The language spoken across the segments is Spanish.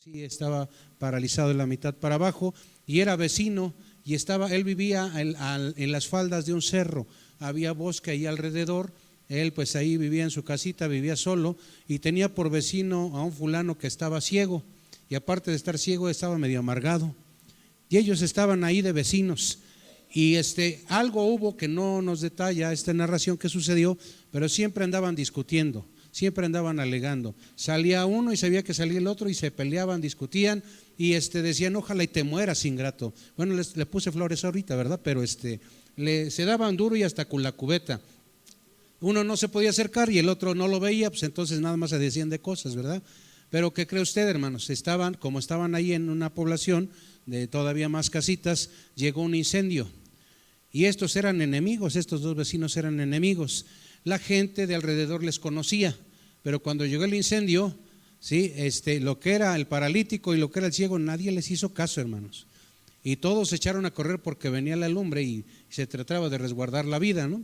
Sí, estaba paralizado en la mitad para abajo y era vecino y él vivía en las faldas de un cerro, había bosque ahí alrededor, él pues ahí vivía en su casita, vivía solo y tenía por vecino a un fulano que estaba ciego y aparte de estar ciego estaba medio amargado y ellos estaban ahí de vecinos y algo hubo que no nos detalla esta narración que sucedió, pero siempre andaban discutiendo. Siempre andaban alegando, salía uno y sabía que salía el otro y se peleaban, discutían y decían ojalá y te mueras, ingrato. Bueno, le puse flores ahorita, ¿verdad? Pero se daban duro y hasta con la cubeta. Uno no se podía acercar y el otro no lo veía, pues entonces nada más se decían de cosas, ¿verdad? Pero ¿qué cree usted, hermanos? Como estaban ahí en una población de todavía más casitas, llegó un incendio y estos eran enemigos, estos dos vecinos eran enemigos. La gente de alrededor les conocía, pero cuando llegó el incendio, ¿sí? Lo que era el paralítico y lo que era el ciego, nadie les hizo caso, hermanos. Y todos se echaron a correr porque venía la lumbre y se trataba de resguardar la vida, ¿no?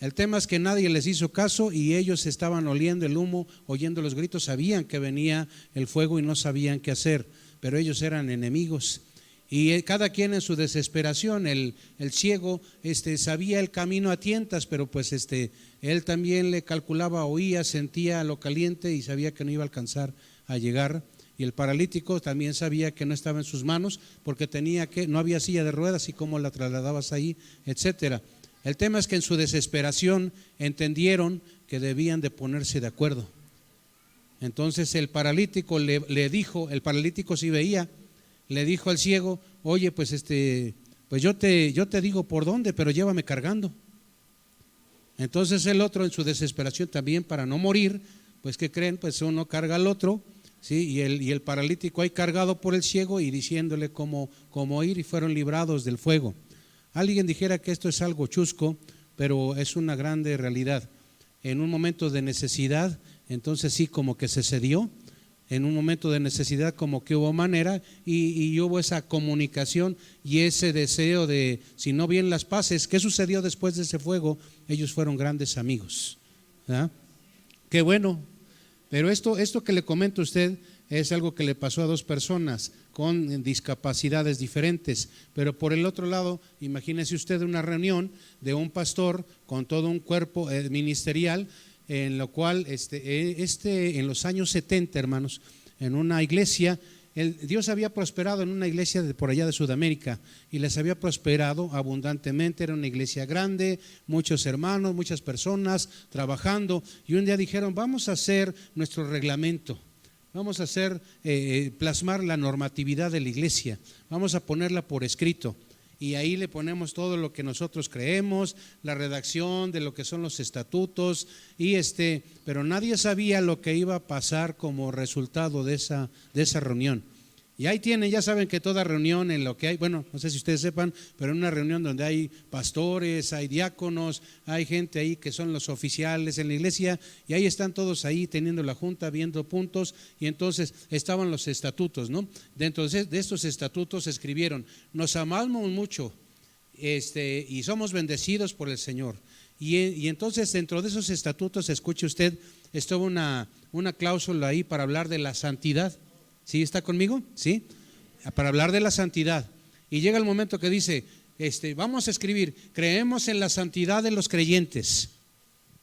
El tema es que nadie les hizo caso y ellos estaban oliendo el humo, oyendo los gritos, sabían que venía el fuego y no sabían qué hacer, pero ellos eran enemigos. Y cada quien en su desesperación, el ciego sabía el camino a tientas, pero pues él también le calculaba, oía, sentía lo caliente y sabía que no iba a alcanzar a llegar. Y el paralítico también sabía que no estaba en sus manos porque no había silla de ruedas y cómo la trasladabas ahí, etcétera. El tema es que en su desesperación entendieron que debían de ponerse de acuerdo. Entonces el paralítico le dijo, el paralítico sí veía, le dijo al ciego, oye, pues pues yo te digo por dónde, pero llévame cargando. Entonces el otro en su desesperación también para no morir, pues ¿qué creen? Pues uno carga al otro, ¿sí? y el paralítico ahí cargado por el ciego y diciéndole cómo ir y fueron librados del fuego. Alguien dijera que esto es algo chusco, pero es una grande realidad. En un momento de necesidad, entonces sí como que se cedió. En un momento de necesidad como que hubo manera y hubo esa comunicación y ese deseo de, si no bien las paces, ¿qué sucedió después de ese fuego? Ellos fueron grandes amigos, ¿verdad? Qué bueno, pero esto que le comento a usted es algo que le pasó a dos personas con discapacidades diferentes, pero por el otro lado, imagínese usted una reunión de un pastor con todo un cuerpo ministerial, en lo cual en los años 70, hermanos, en una iglesia, Dios había prosperado en una iglesia por allá de Sudamérica y les había prosperado abundantemente. Era una iglesia grande, muchos hermanos, muchas personas trabajando, y un día dijeron, vamos a hacer nuestro reglamento, vamos a plasmar la normatividad de la iglesia, vamos a ponerla por escrito. Y ahí le ponemos todo lo que nosotros creemos, la redacción de lo que son los estatutos, pero nadie sabía lo que iba a pasar como resultado de esa reunión. Y ahí tienen, ya saben que toda reunión en lo que hay, bueno, no sé si ustedes sepan, pero en una reunión donde hay pastores, hay diáconos, hay gente ahí que son los oficiales en la iglesia, y ahí están todos ahí teniendo la junta, viendo puntos, y entonces estaban los estatutos, ¿no? Dentro de estos estatutos escribieron, nos amamos mucho y somos bendecidos por el Señor. Y entonces dentro de esos estatutos, escuche usted, estuvo una cláusula ahí para hablar de la santidad. ¿Sí está conmigo? ¿Sí? Para hablar de la santidad. Y llega el momento que dice, vamos a escribir, creemos en la santidad de los creyentes.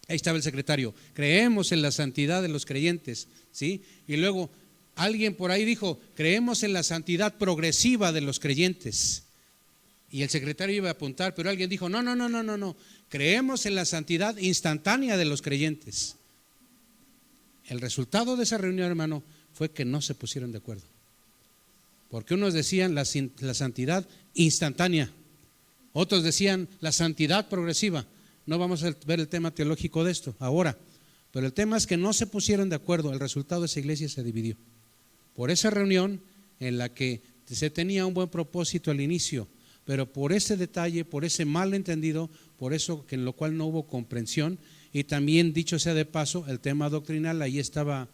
Ahí estaba el secretario, creemos en la santidad de los creyentes, ¿sí? Y luego alguien por ahí dijo, creemos en la santidad progresiva de los creyentes. Y el secretario iba a apuntar, pero alguien dijo, no, creemos en la santidad instantánea de los creyentes. El resultado de esa reunión, hermano, fue que no se pusieron de acuerdo, porque unos decían la santidad instantánea, otros decían la santidad progresiva. No vamos a ver el tema teológico de esto ahora, pero el tema es que no se pusieron de acuerdo. El resultado de esa iglesia se dividió por esa reunión en la que se tenía un buen propósito al inicio, pero por ese detalle, por ese malentendido, por eso que en lo cual no hubo comprensión. Y también, dicho sea de paso, el tema doctrinal ahí estaba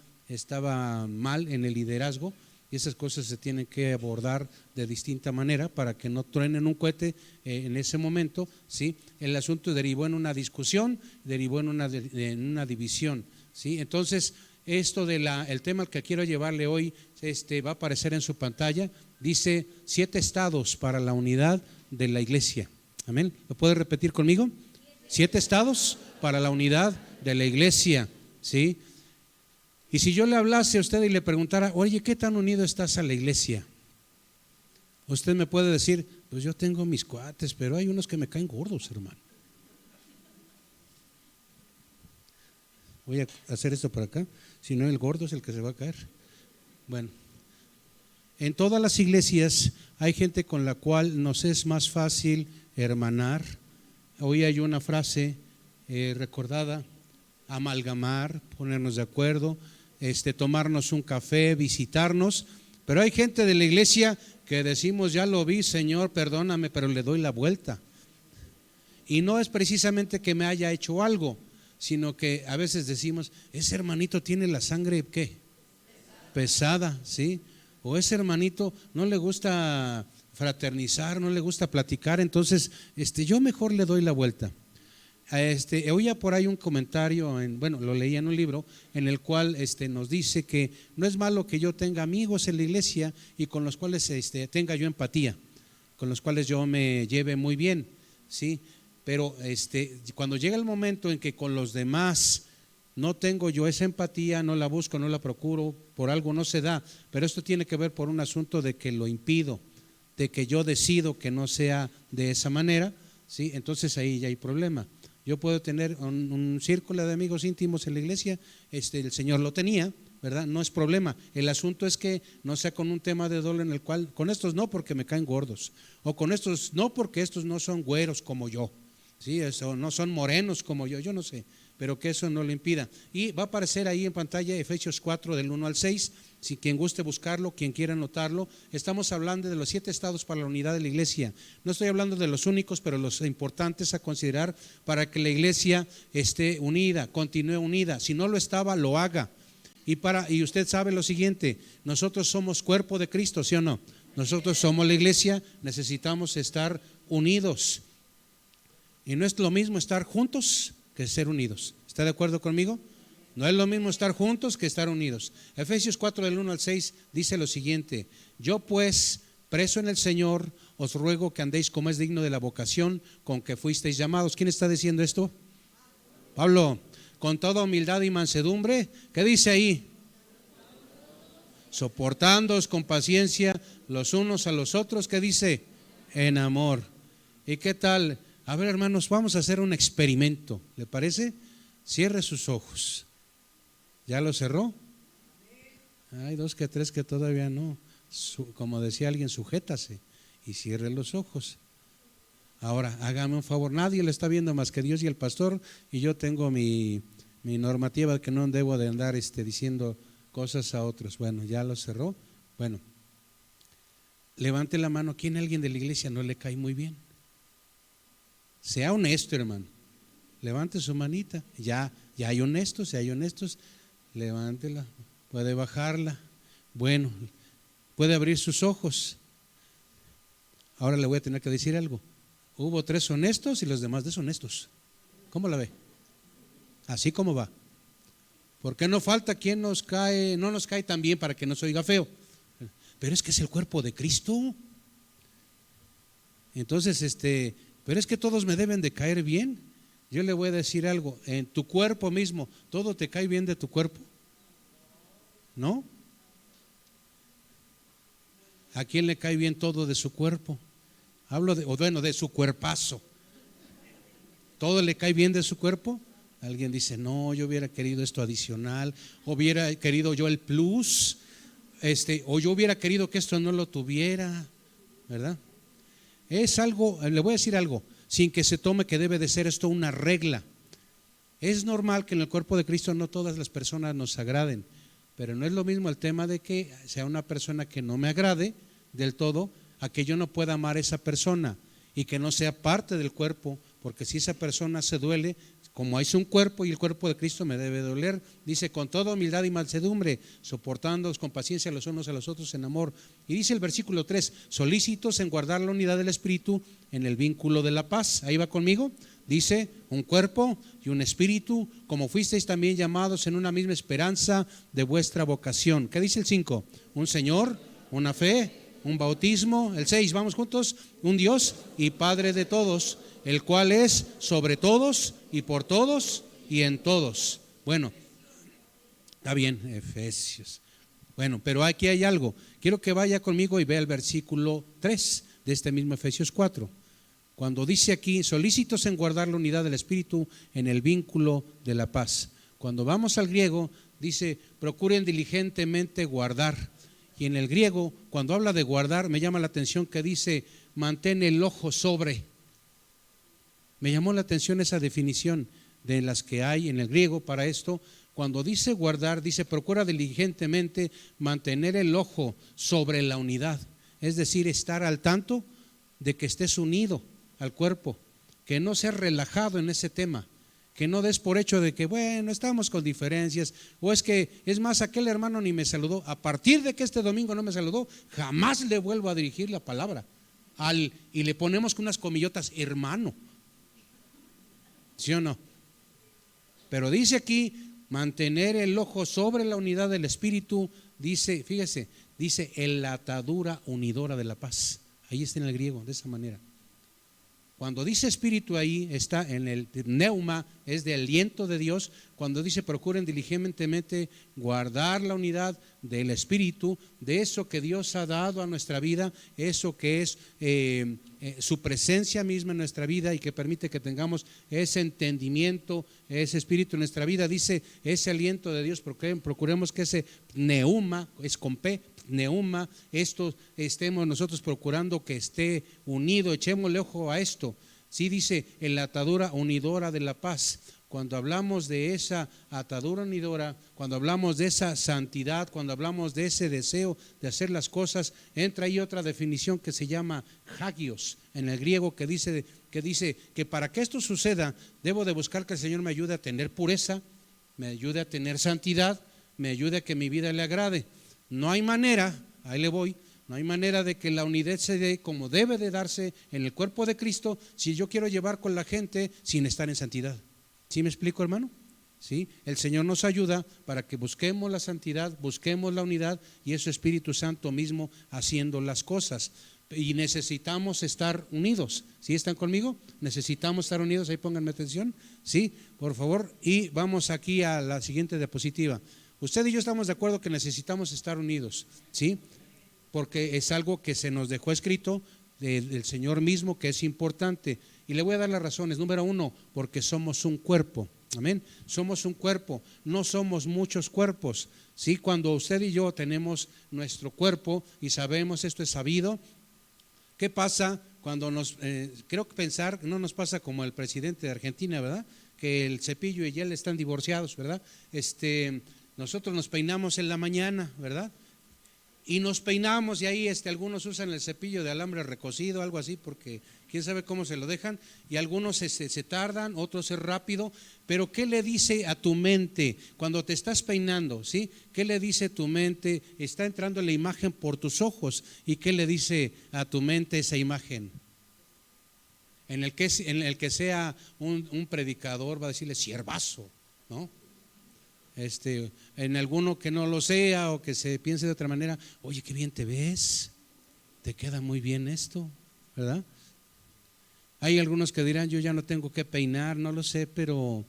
mal en el liderazgo, y esas cosas se tienen que abordar de distinta manera para que no truenen un cohete en ese momento, ¿sí? El asunto derivó en una discusión, derivó en una división, ¿sí? Entonces esto el tema al que quiero llevarle hoy, va a aparecer en su pantalla. Dice 7 estados para la unidad de la iglesia. Amén. ¿Lo puede repetir conmigo? 7 estados para la unidad de la iglesia, ¿sí? Y si yo le hablase a usted y le preguntara, oye, ¿qué tan unido estás a la iglesia? Usted me puede decir, pues yo tengo mis cuates, pero hay unos que me caen gordos, hermano. Voy a hacer esto por acá, si no el gordo es el que se va a caer. Bueno, en todas las iglesias hay gente con la cual nos es más fácil hermanar. Hoy hay una frase recordada, amalgamar, ponernos de acuerdo, tomarnos un café, visitarnos, pero hay gente de la iglesia que decimos, ya lo vi, Señor, perdóname, pero le doy la vuelta. Y no es precisamente que me haya hecho algo, sino que a veces decimos, ese hermanito tiene la sangre, ¿qué? Pesada, ¿sí? O ese hermanito no le gusta fraternizar, no le gusta platicar, entonces yo mejor le doy la vuelta. Oía por ahí un comentario, lo leía en un libro, en el cual nos dice que no es malo que yo tenga amigos en la iglesia y con los cuales tenga yo empatía, con los cuales yo me lleve muy bien, ¿sí? Pero cuando llega el momento en que con los demás no tengo yo esa empatía, no la busco, no la procuro, por algo no se da, pero esto tiene que ver por un asunto de que lo impido, de que yo decido que no sea de esa manera, ¿sí? Entonces ahí ya hay problema. Yo puedo tener un círculo de amigos íntimos en la iglesia, el Señor lo tenía, ¿verdad? No es problema. El asunto es que no sea con un tema de dolor en el cual, con estos no porque me caen gordos, o con estos no porque estos no son güeros como yo, ¿sí? Eso, no son morenos como yo no sé, pero que eso no lo impida. Y va a aparecer ahí en pantalla Efesios 4 del 1 al 6, si quien guste buscarlo, quien quiera anotarlo. Estamos hablando de los 7 estados para la unidad de la iglesia. No estoy hablando de los únicos, pero los importantes a considerar para que la iglesia esté unida, continúe unida. Si no lo estaba, lo haga. Y usted sabe lo siguiente, nosotros somos cuerpo de Cristo, ¿sí o no? Nosotros somos la iglesia, necesitamos estar unidos. Y no es lo mismo estar juntos que ser unidos. ¿Está de acuerdo conmigo? No es lo mismo estar juntos que estar unidos. Efesios 4 del 1 al 6 dice lo siguiente: yo pues, preso en el Señor, os ruego que andéis como es digno de la vocación con que fuisteis llamados. ¿Quién está diciendo esto? Pablo. Con toda humildad y mansedumbre. ¿Qué dice ahí? Soportándoos con paciencia los unos a los otros. ¿Qué dice? En amor. ¿Y qué tal? A ver, hermanos, vamos a hacer un experimento. ¿Le parece? Cierre sus ojos. ¿Ya lo cerró? Hay 2 que 3 que todavía no. Como decía alguien, sujétase y cierre los ojos. Ahora, hágame un favor, nadie le está viendo más que Dios y el pastor, y yo tengo mi normativa de que no debo de andar diciendo cosas a otros. Bueno, ya lo cerró. Bueno, levante la mano. ¿Quién a alguien de la iglesia no le cae muy bien? Sea honesto, hermano. Levante su manita. Ya hay honestos, levántela. Puede bajarla. Bueno, puede abrir sus ojos. Ahora le voy a tener que decir algo. Hubo 3 honestos y los demás deshonestos. ¿Cómo la ve? Así como va. Porque no falta quien no nos cae tan bien para que no se oiga feo. Pero es que es el cuerpo de Cristo. Entonces, pero es que todos me deben de caer bien. Yo le voy a decir algo, en tu cuerpo mismo, ¿todo te cae bien de tu cuerpo? ¿No? ¿A quién le cae bien todo de su cuerpo? Hablo de su cuerpazo. ¿Todo le cae bien de su cuerpo? Alguien dice, no, yo hubiera querido esto adicional, hubiera querido yo el plus, o yo hubiera querido que esto no lo tuviera, ¿verdad? Es algo, le voy a decir algo, sin que se tome que debe de ser esto una regla. Es normal que en el cuerpo de Cristo no todas las personas nos agraden, pero no es lo mismo el tema de que sea una persona que no me agrade del todo, a que yo no pueda amar a esa persona y que no sea parte del cuerpo, porque si esa persona se duele, como es un cuerpo y el cuerpo de Cristo me debe doler, dice con toda humildad y mansedumbre, soportándoos con paciencia los unos a los otros en amor. Y dice el versículo 3, solícitos en guardar la unidad del Espíritu en el vínculo de la paz. Ahí va conmigo. Dice, un cuerpo y un espíritu, como fuisteis también llamados en una misma esperanza de vuestra vocación. ¿Qué dice el 5? Un Señor, una fe, un bautismo. El 6, vamos juntos, un Dios y Padre de todos, el cual es sobre todos y por todos y en todos. Bueno, está bien, Efesios. Bueno, pero aquí hay algo. Quiero que vaya conmigo y vea el versículo 3 de este mismo Efesios 4. Cuando dice aquí, solícitos en guardar la unidad del Espíritu en el vínculo de la paz. Cuando vamos al griego, dice, procuren diligentemente guardar. Y en el griego, cuando habla de guardar, me llama la atención que dice, mantén el ojo sobre. Me llamó la atención esa definición de las que hay en el griego para esto. Cuando dice guardar, dice, procura diligentemente mantener el ojo sobre la unidad. Es decir, estar al tanto de que estés unido al cuerpo, que no seas relajado en ese tema, que no des por hecho de que bueno, estamos con diferencias, o es que es más, aquel hermano ni me saludó, a partir de que este domingo no me saludó, jamás le vuelvo a dirigir la palabra, y le ponemos con unas comillotas, hermano, ¿sí o no? Pero dice aquí, mantener el ojo sobre la unidad del Espíritu, dice, fíjese, dice en la atadura unidora de la paz, ahí está en el griego, de esa manera. Cuando dice espíritu ahí está en el pneuma, es de aliento de Dios. Cuando dice procuren diligentemente guardar la unidad del espíritu, de eso que Dios ha dado a nuestra vida, eso que es su presencia misma en nuestra vida y que permite que tengamos ese entendimiento, ese espíritu en nuestra vida. Dice ese aliento de Dios, procuremos que ese pneuma, es con P, pneuma, esto estemos nosotros procurando que esté unido, echémosle ojo a esto. Sí, dice en la atadura unidora de la paz. Cuando hablamos de esa atadura unidora, cuando hablamos de esa santidad, cuando hablamos de ese deseo de hacer las cosas, entra ahí otra definición que se llama hagios en el griego, que dice que para que esto suceda debo de buscar que el Señor me ayude a tener pureza, me ayude a tener santidad, me ayude a que mi vida le agrade. No hay manera, ahí le voy, no hay manera de que la unidad se dé como debe de darse en el cuerpo de Cristo si yo quiero llevar con la gente sin estar en santidad. ¿Sí me explico, hermano? ¿Sí? El Señor nos ayuda para que busquemos la santidad, busquemos la unidad y es su Espíritu Santo mismo haciendo las cosas. Y necesitamos estar unidos. ¿Sí están conmigo? Necesitamos estar unidos, ahí pónganme atención. ¿Sí? Por favor. Y vamos aquí a la siguiente diapositiva. Usted y yo estamos de acuerdo que necesitamos estar unidos, ¿sí? Porque es algo que se nos dejó escrito del Señor mismo, que es importante. Y le voy a dar las razones. Número 1, porque somos un cuerpo. Amén. Somos un cuerpo, no somos muchos cuerpos. ¿Sí? Cuando usted y yo tenemos nuestro cuerpo y sabemos, esto es sabido, ¿qué pasa cuando creo que pensar, no nos pasa como el presidente de Argentina, ¿verdad? Que el Cepillo y él están divorciados, ¿verdad? Nosotros nos peinamos en la mañana, ¿verdad? Y nos peinamos y ahí algunos usan el cepillo de alambre recocido, algo así, porque quién sabe cómo se lo dejan, y algunos se tardan, otros es rápido. Pero ¿qué le dice a tu mente cuando te estás peinando? ¿Sí? ¿Qué le dice tu mente? Está entrando la imagen por tus ojos, ¿y qué le dice a tu mente esa imagen? En el que sea un predicador va a decirle siervazo, ¿no? En alguno que no lo sea o que se piense de otra manera, oye, qué bien te ves, te queda muy bien esto, ¿verdad? Hay algunos que dirán, yo ya no tengo que peinar, no lo sé, pero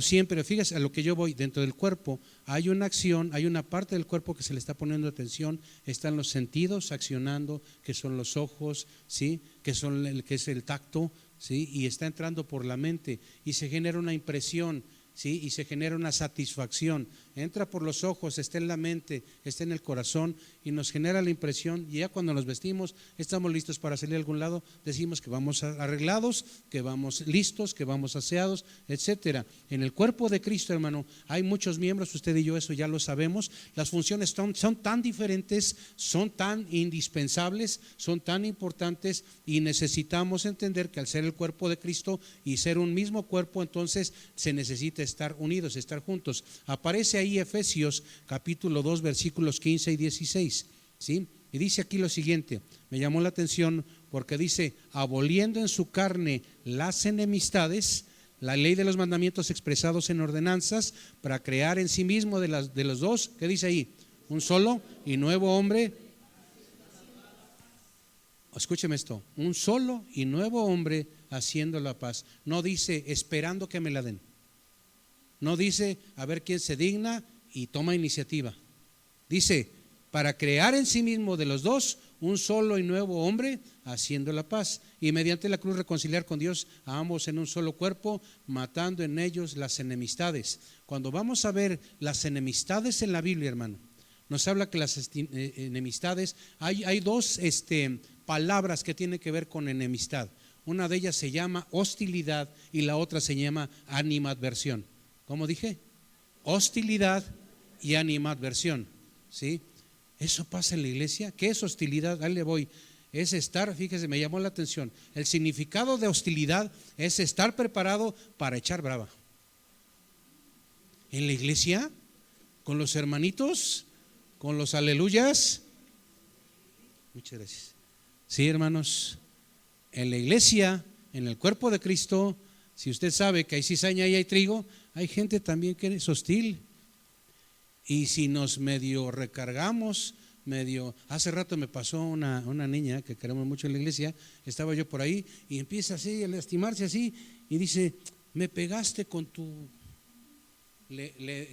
siempre, fíjese a lo que yo voy, dentro del cuerpo hay una acción, hay una parte del cuerpo que se le está poniendo atención, están los sentidos accionando, que son los ojos, ¿sí? Que es el tacto, ¿sí? Y está entrando por la mente y se genera una impresión, ¿sí? Y se genera una satisfacción, entra por los ojos, está en la mente, está en el corazón y nos genera la impresión. Y ya cuando nos vestimos, estamos listos para salir a algún lado, decimos que vamos arreglados, que vamos listos, que vamos aseados, etcétera. En el cuerpo de Cristo, hermano, hay muchos miembros, usted y yo eso ya lo sabemos. Las funciones son tan diferentes, son tan indispensables, son tan importantes, y necesitamos entender que al ser el cuerpo de Cristo y ser un mismo cuerpo, entonces se necesita estar unidos, estar juntos. Aparece ahí Efesios capítulo 2 versículos 15 y 16, ¿sí? Y dice aquí lo siguiente, me llamó la atención porque dice, aboliendo en su carne las enemistades, la ley de los mandamientos expresados en ordenanzas, para crear en sí mismo de los dos, ¿qué dice ahí? Un solo y nuevo hombre. Escúcheme esto, un solo y nuevo hombre haciendo la paz. No dice esperando que me la den. No dice a ver quién se digna y toma iniciativa. Dice, para crear en sí mismo de los dos un solo y nuevo hombre haciendo la paz, y mediante la cruz reconciliar con Dios a ambos en un solo cuerpo, matando en ellos las enemistades. Cuando vamos a ver las enemistades en la Biblia, hermano, nos habla que las enemistades, hay dos palabras que tienen que ver con enemistad. Una de ellas se llama hostilidad y la otra se llama animadversión. ¿Cómo dije? Hostilidad y animadversión, ¿sí? Eso pasa en la iglesia. ¿Qué es hostilidad? Ahí le voy. Es estar, fíjese, me llamó la atención. El significado de hostilidad es estar preparado para echar brava. En la iglesia, con los hermanitos, con los aleluyas. Muchas gracias. Sí, hermanos, en la iglesia, en el cuerpo de Cristo, si usted sabe que hay cizaña y hay trigo, hay gente también que es hostil. Y si nos medio recargamos, hace rato me pasó una niña que queremos mucho en la iglesia, estaba yo por ahí y empieza así a lastimarse así y dice, me pegaste con tu,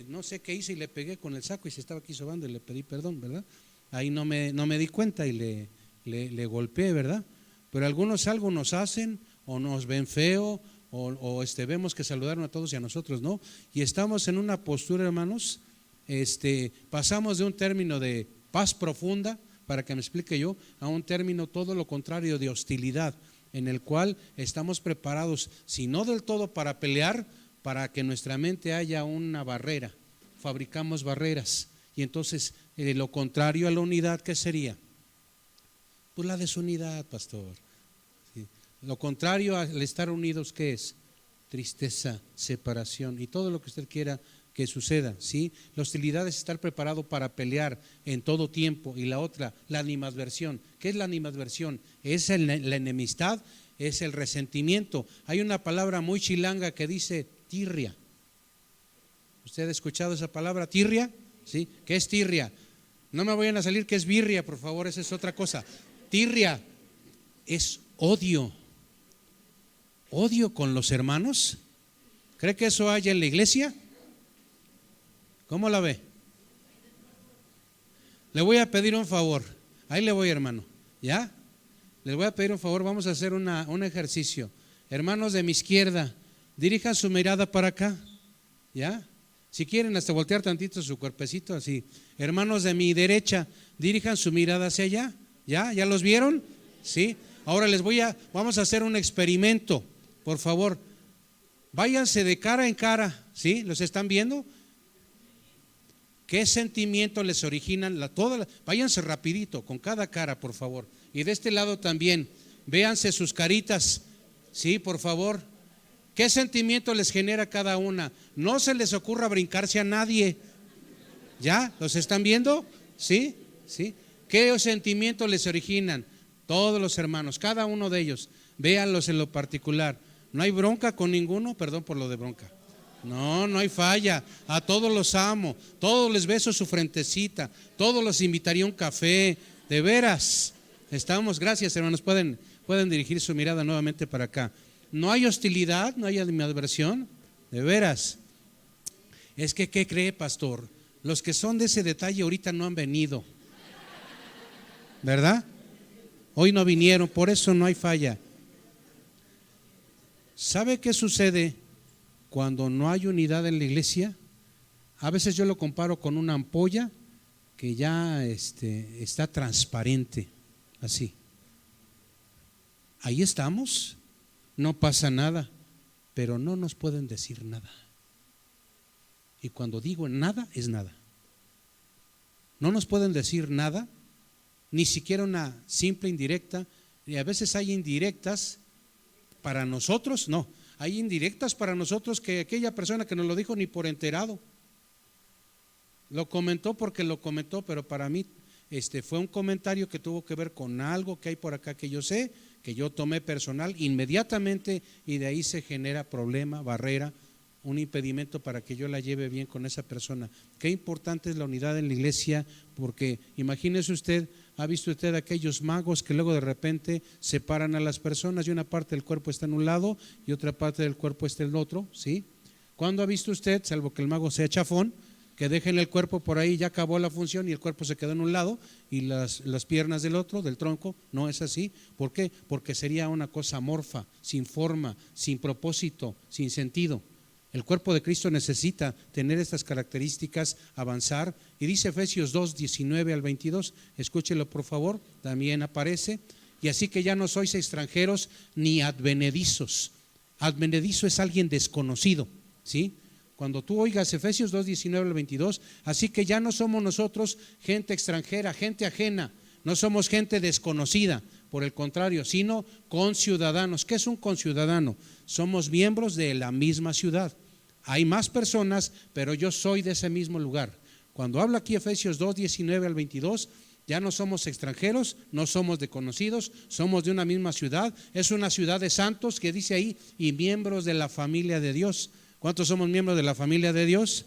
no sé qué hice y le pegué con el saco y se estaba aquí sobando y le pedí perdón, ¿verdad? Ahí no me di cuenta y le golpeé, ¿verdad? Pero algunos algo nos hacen o nos ven feo o vemos que saludaron a todos y a nosotros, ¿no? Y estamos en una postura, hermanos. Pasamos de un término de paz profunda, para que me explique yo, a un término todo lo contrario de hostilidad, en el cual estamos preparados, si no del todo para pelear, para que en nuestra mente haya una barrera. Fabricamos barreras y entonces lo contrario a la unidad, ¿qué sería? Pues la desunidad, pastor. ¿Sí? Lo contrario al estar unidos, ¿qué es? Tristeza, separación y todo lo que usted quiera que suceda, ¿sí? La hostilidad es estar preparado para pelear en todo tiempo. Y la otra, la animadversión. ¿Qué es la animadversión? Es la enemistad, es el resentimiento. Hay una palabra muy chilanga que dice tirria. ¿Usted ha escuchado esa palabra, tirria? ¿Sí? ¿Qué es tirria? No me vayan a salir que es birria, por favor, esa es otra cosa. Tirria es odio. ¿Odio con los hermanos? ¿Cree que eso haya en la iglesia? ¿Cómo la ve? Le voy a pedir un favor. Ahí le voy, hermano. ¿Ya? Les voy a pedir un favor. Vamos a hacer un ejercicio. Hermanos de mi izquierda, dirijan su mirada para acá. ¿Ya? Si quieren hasta voltear tantito su cuerpecito así. Hermanos de mi derecha, dirijan su mirada hacia allá. ¿Ya? ¿Ya los vieron? ¿Sí? Ahora vamos a hacer un experimento. Por favor, váyanse de cara en cara. ¿Sí? ¿Los están viendo? ¿Qué sentimiento les originan? Váyanse rapidito con cada cara, por favor. Y de este lado también, véanse sus caritas, sí, por favor. ¿Qué sentimiento les genera cada una? No se les ocurra brincarse a nadie. ¿Ya? ¿Los están viendo? ¿Sí? ¿Sí? ¿Qué sentimiento les originan? Todos los hermanos, cada uno de ellos. Véanlos en lo particular. No hay bronca con ninguno, perdón por lo de bronca. No hay falla, a todos los amo, todos les beso su frentecita, todos los invitaría a un café, de veras, gracias hermanos, pueden dirigir su mirada nuevamente para acá. No hay hostilidad, no hay animadversión, de veras. Es que, ¿qué cree, pastor? Los que son de ese detalle ahorita no han venido, ¿verdad? Hoy no vinieron, por eso no hay falla. ¿Sabe qué sucede cuando no hay unidad en la iglesia? A veces yo lo comparo con una ampolla que ya está transparente, así. Ahí estamos, no pasa nada, pero no nos pueden decir nada. Y cuando digo nada, es nada. No nos pueden decir nada, ni siquiera una simple indirecta. Y a veces hay indirectas para nosotros, no. Hay indirectas para nosotros que aquella persona que nos lo dijo ni por enterado. Lo comentó porque lo comentó, pero para mí fue un comentario que tuvo que ver con algo que hay por acá que yo sé, que yo tomé personal inmediatamente, y de ahí se genera problema, barrera, un impedimento para que yo la lleve bien con esa persona. Qué importante es la unidad en la iglesia, porque imagínese usted, ¿ha visto usted aquellos magos que luego de repente separan a las personas y una parte del cuerpo está en un lado y otra parte del cuerpo está en el otro? ¿Sí? ¿Cuándo ha visto usted, salvo que el mago sea chafón, que dejen el cuerpo por ahí, ya acabó la función y el cuerpo se quedó en un lado y las piernas del otro, del tronco? No es así. ¿Por qué? Porque sería una cosa amorfa, sin forma, sin propósito, sin sentido. El cuerpo de Cristo necesita tener estas características, avanzar, y dice Efesios 2, 19 al 22, escúchelo por favor, también aparece: y así que ya no sois extranjeros ni advenedizos. Advenedizo es alguien desconocido, ¿sí? Cuando tú oigas Efesios 2, 19 al 22, así que ya no somos nosotros gente extranjera, gente ajena, no somos gente desconocida, por el contrario, sino conciudadanos. ¿Qué es un conciudadano? Somos miembros de la misma ciudad. Hay más personas, pero yo soy de ese mismo lugar. Cuando habla aquí Efesios 2, 19 al 22, ya no somos extranjeros, no somos desconocidos, somos de una misma ciudad. Es una ciudad de santos que dice ahí, y miembros de la familia de Dios. ¿Cuántos somos miembros de la familia de Dios?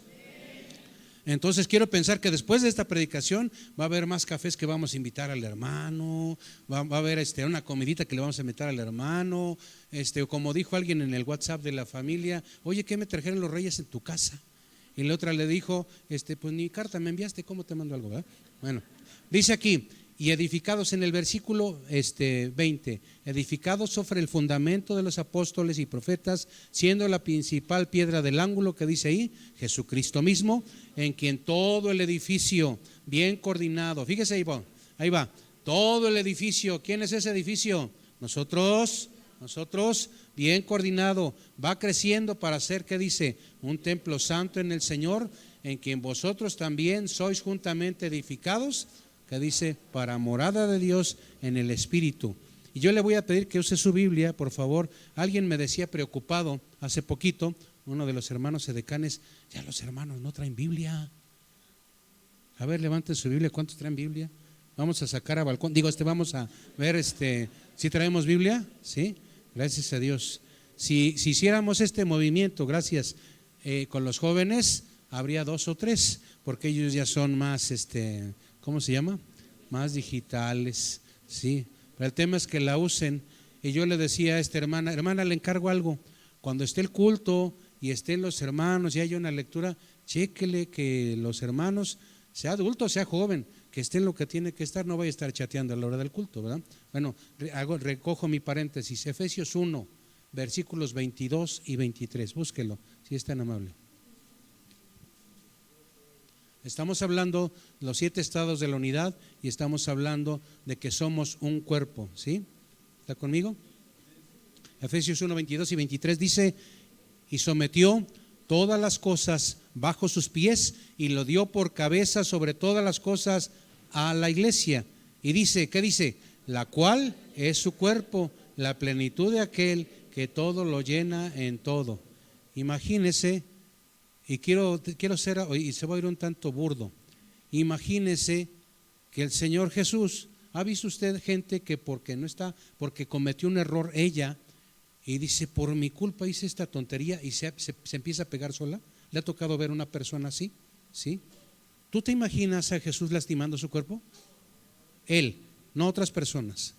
Entonces quiero pensar que después de esta predicación va a haber más cafés que vamos a invitar al hermano, va a haber una comidita que le vamos a invitar al hermano, o como dijo alguien en el WhatsApp de la familia: oye, ¿qué me trajeron los reyes en tu casa? Y la otra le dijo: pues ni carta me enviaste, ¿cómo te mando algo? ¿Verdad? Bueno, dice aquí: y edificados, en el versículo 20, edificados sobre el fundamento de los apóstoles y profetas, siendo la principal piedra del ángulo, que dice ahí, Jesucristo mismo, en quien todo el edificio bien coordinado, fíjese ahí va, todo el edificio. ¿Quién es ese edificio? Nosotros, bien coordinado, va creciendo para ser, ¿qué dice? Un templo santo en el Señor, en quien vosotros también sois juntamente edificados, que dice, para morada de Dios en el Espíritu. Y yo le voy a pedir que use su Biblia, por favor. Alguien me decía preocupado hace poquito, uno de los hermanos edecanes: ya los hermanos no traen Biblia. A ver, levanten su Biblia. ¿Cuántos traen Biblia? Vamos a sacar a balcón, vamos a ver, ¿sí traemos Biblia? Sí, gracias a Dios. Si hiciéramos este movimiento, gracias, con los jóvenes, habría 2 o 3, porque ellos ya son más, ¿cómo se llama? Más digitales, sí. Pero el tema es que la usen. Y yo le decía a esta hermana: le encargo algo, cuando esté el culto y estén los hermanos y haya una lectura, chéquele que los hermanos, sea adulto, sea joven, que estén lo que tiene que estar, no vaya a estar chateando a la hora del culto, ¿verdad? Bueno, recojo mi paréntesis, Efesios 1, versículos 22 y 23, búsquelo, si es tan amable. Estamos hablando de los 7 estados de la unidad y estamos hablando de que somos un cuerpo, ¿sí? ¿Está conmigo? Efesios 1, 22 y 23 dice: y sometió todas las cosas bajo sus pies y lo dio por cabeza sobre todas las cosas a la iglesia. Y dice, ¿qué dice? La cual es su cuerpo, la plenitud de aquel que todo lo llena en todo. Imagínese. Y quiero ser, y se va a ir un tanto burdo, imagínese que el Señor Jesús, ¿ha visto usted gente que porque cometió un error ella, y dice, por mi culpa hice esta tontería, y se empieza a pegar sola? ¿Le ha tocado ver una persona así? ¿Sí? ¿Tú te imaginas a Jesús lastimando su cuerpo? Él, no otras personas.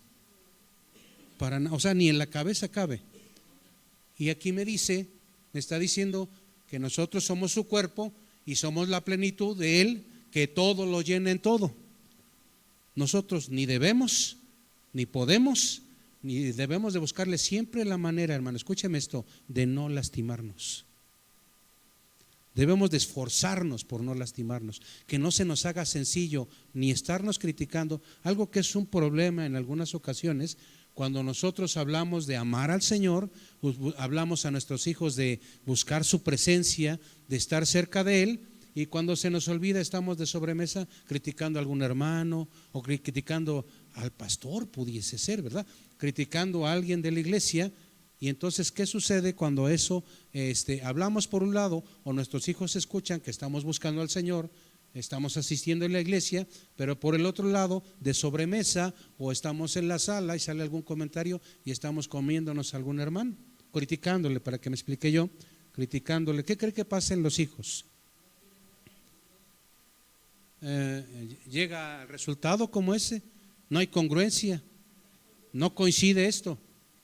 O sea, ni en la cabeza cabe. Y aquí me está diciendo que nosotros somos su cuerpo y somos la plenitud de Él, que todo lo llena en todo. Nosotros ni debemos, ni podemos, ni debemos de buscarle siempre la manera, hermano, escúcheme esto, de no lastimarnos. Debemos de esforzarnos por no lastimarnos, que no se nos haga sencillo ni estarnos criticando, algo que es un problema en algunas ocasiones. Cuando nosotros hablamos de amar al Señor, hablamos a nuestros hijos de buscar su presencia, de estar cerca de Él, y cuando se nos olvida estamos de sobremesa criticando a algún hermano o criticando al pastor, pudiese ser, ¿verdad? Criticando a alguien de la iglesia. Y entonces, ¿qué sucede cuando eso hablamos por un lado o nuestros hijos escuchan que estamos buscando al Señor estamos asistiendo en la iglesia, pero por el otro lado, de sobremesa, o estamos en la sala y sale algún comentario y estamos comiéndonos a algún hermano, criticándole, para que me explique yo, criticándole. ¿Qué cree que pasa en los hijos? Llega el resultado como ese, no hay congruencia, no coincide esto.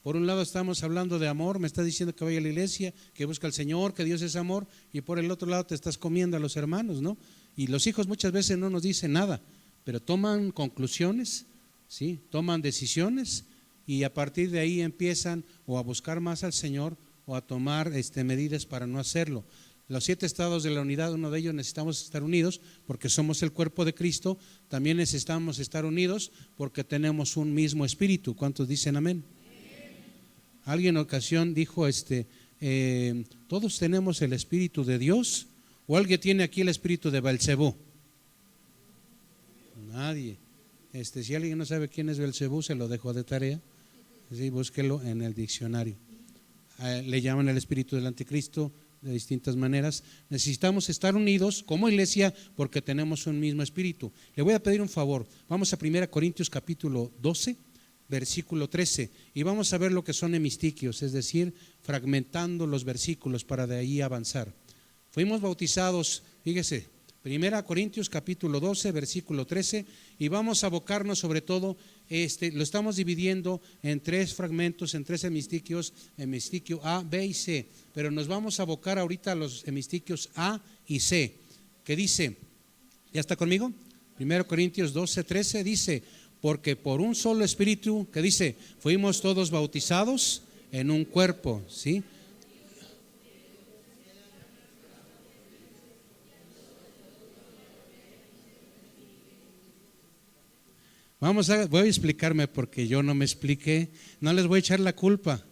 Por un lado estamos hablando de amor, me está diciendo que vaya a la iglesia, que busca al Señor, que Dios es amor, y por el otro lado te estás comiendo a los hermanos, ¿no? Y los hijos muchas veces no nos dicen nada, pero toman conclusiones, ¿sí? Toman decisiones, y a partir de ahí empiezan o a buscar más al Señor o a tomar medidas para no hacerlo. Los 7 estados de la unidad, uno de ellos necesitamos estar unidos porque somos el cuerpo de Cristo. También necesitamos estar unidos porque tenemos un mismo espíritu. ¿Cuántos dicen amén? Alguien en ocasión dijo, todos tenemos el espíritu de Dios, o alguien tiene aquí el espíritu de Belcebú. Nadie. Si alguien no sabe quién es Belcebú, se lo dejo de tarea. Sí, búsquelo en el diccionario. Le llaman el espíritu del anticristo de distintas maneras. Necesitamos estar unidos como iglesia porque tenemos un mismo espíritu. Le voy a pedir un favor. Vamos a 1 Corintios capítulo 12, versículo 13, y vamos a ver lo que son hemistiquios, es decir, fragmentando los versículos para de ahí avanzar. Fuimos bautizados, fíjese, 1 Corintios capítulo 12, versículo 13, y vamos a abocarnos sobre todo, lo estamos dividiendo en 3 fragmentos, en 3 hemistiquios, hemistiquio A, B y C, pero nos vamos a abocar ahorita a los hemistiquios A y C, que dice, ¿ya está conmigo? 1 Corintios 12, 13 dice, porque por un solo espíritu, que dice, fuimos todos bautizados en un cuerpo, ¿sí? Voy a explicarme porque yo no me expliqué, no les voy a echar la culpa.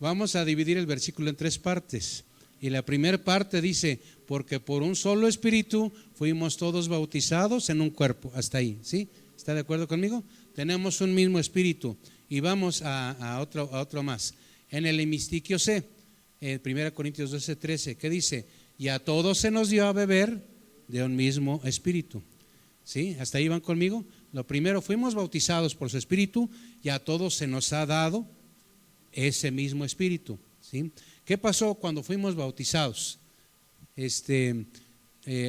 Vamos a dividir el versículo en 3 partes. Y la primera parte dice, porque por un solo espíritu fuimos todos bautizados en un cuerpo. Hasta ahí, ¿sí? ¿Está de acuerdo conmigo? Tenemos un mismo espíritu. Y vamos a otro más. En el hemistiquio C, en 1 Corintios 12, 13, ¿qué dice? Y a todos se nos dio a beber de un mismo espíritu. ¿Sí? ¿Hasta ahí van conmigo? Lo primero, fuimos bautizados por su espíritu y a todos se nos ha dado ese mismo espíritu. ¿Sí? ¿Qué pasó cuando fuimos bautizados?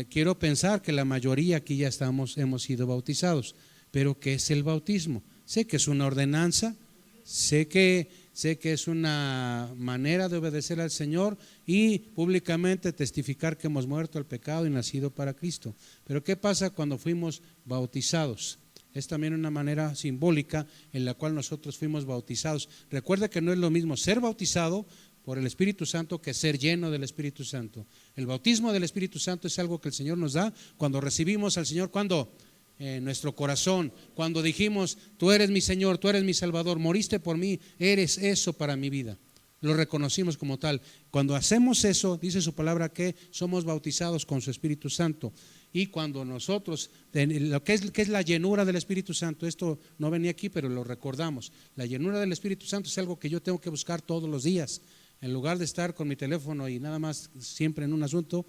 Quiero pensar que la mayoría aquí ya hemos sido bautizados, pero ¿qué es el bautismo? Sé que es una ordenanza, sé que es una manera de obedecer al Señor y públicamente testificar que hemos muerto al pecado y nacido para Cristo. Pero ¿qué pasa cuando fuimos bautizados? Es también una manera simbólica en la cual nosotros fuimos bautizados. Recuerda que no es lo mismo ser bautizado por el Espíritu Santo que ser lleno del Espíritu Santo. El bautismo del Espíritu Santo es algo que el Señor nos da cuando recibimos al Señor, cuando en nuestro corazón, cuando dijimos, tú eres mi Señor, tú eres mi Salvador, moriste por mí, eres eso para mi vida. Lo reconocimos como tal. Cuando hacemos eso, dice su palabra que somos bautizados con su Espíritu Santo. Y cuando nosotros, lo que es la llenura del Espíritu Santo, esto no venía aquí, pero lo recordamos. La llenura del Espíritu Santo es algo que yo tengo que buscar todos los días. En lugar de estar con mi teléfono y nada más siempre en un asunto,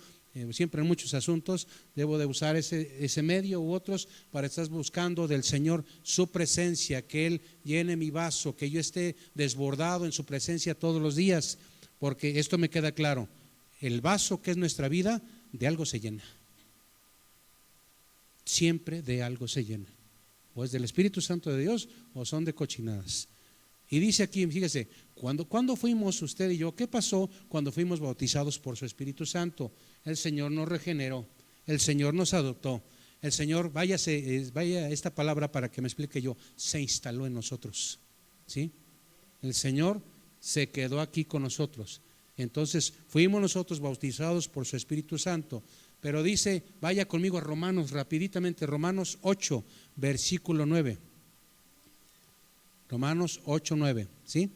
siempre en muchos asuntos, debo de usar ese medio u otros para estar buscando del Señor su presencia, que Él llene mi vaso, que yo esté desbordado en su presencia todos los días, porque esto me queda claro, el vaso que es nuestra vida, de algo se llena. Siempre de algo se llena. O es del Espíritu Santo de Dios o son de cochinadas. Y dice aquí, fíjese, cuando fuimos usted y yo, ¿qué pasó cuando fuimos bautizados por su Espíritu Santo? El Señor nos regeneró, el Señor nos adoptó, el Señor, vaya esta palabra para que me explique yo, se instaló en nosotros, ¿sí? El Señor se quedó aquí con nosotros. Entonces fuimos nosotros bautizados por su Espíritu Santo. Pero dice, vaya conmigo a Romanos, rapiditamente, Romanos 8, versículo 9. Romanos 8, 9, ¿sí?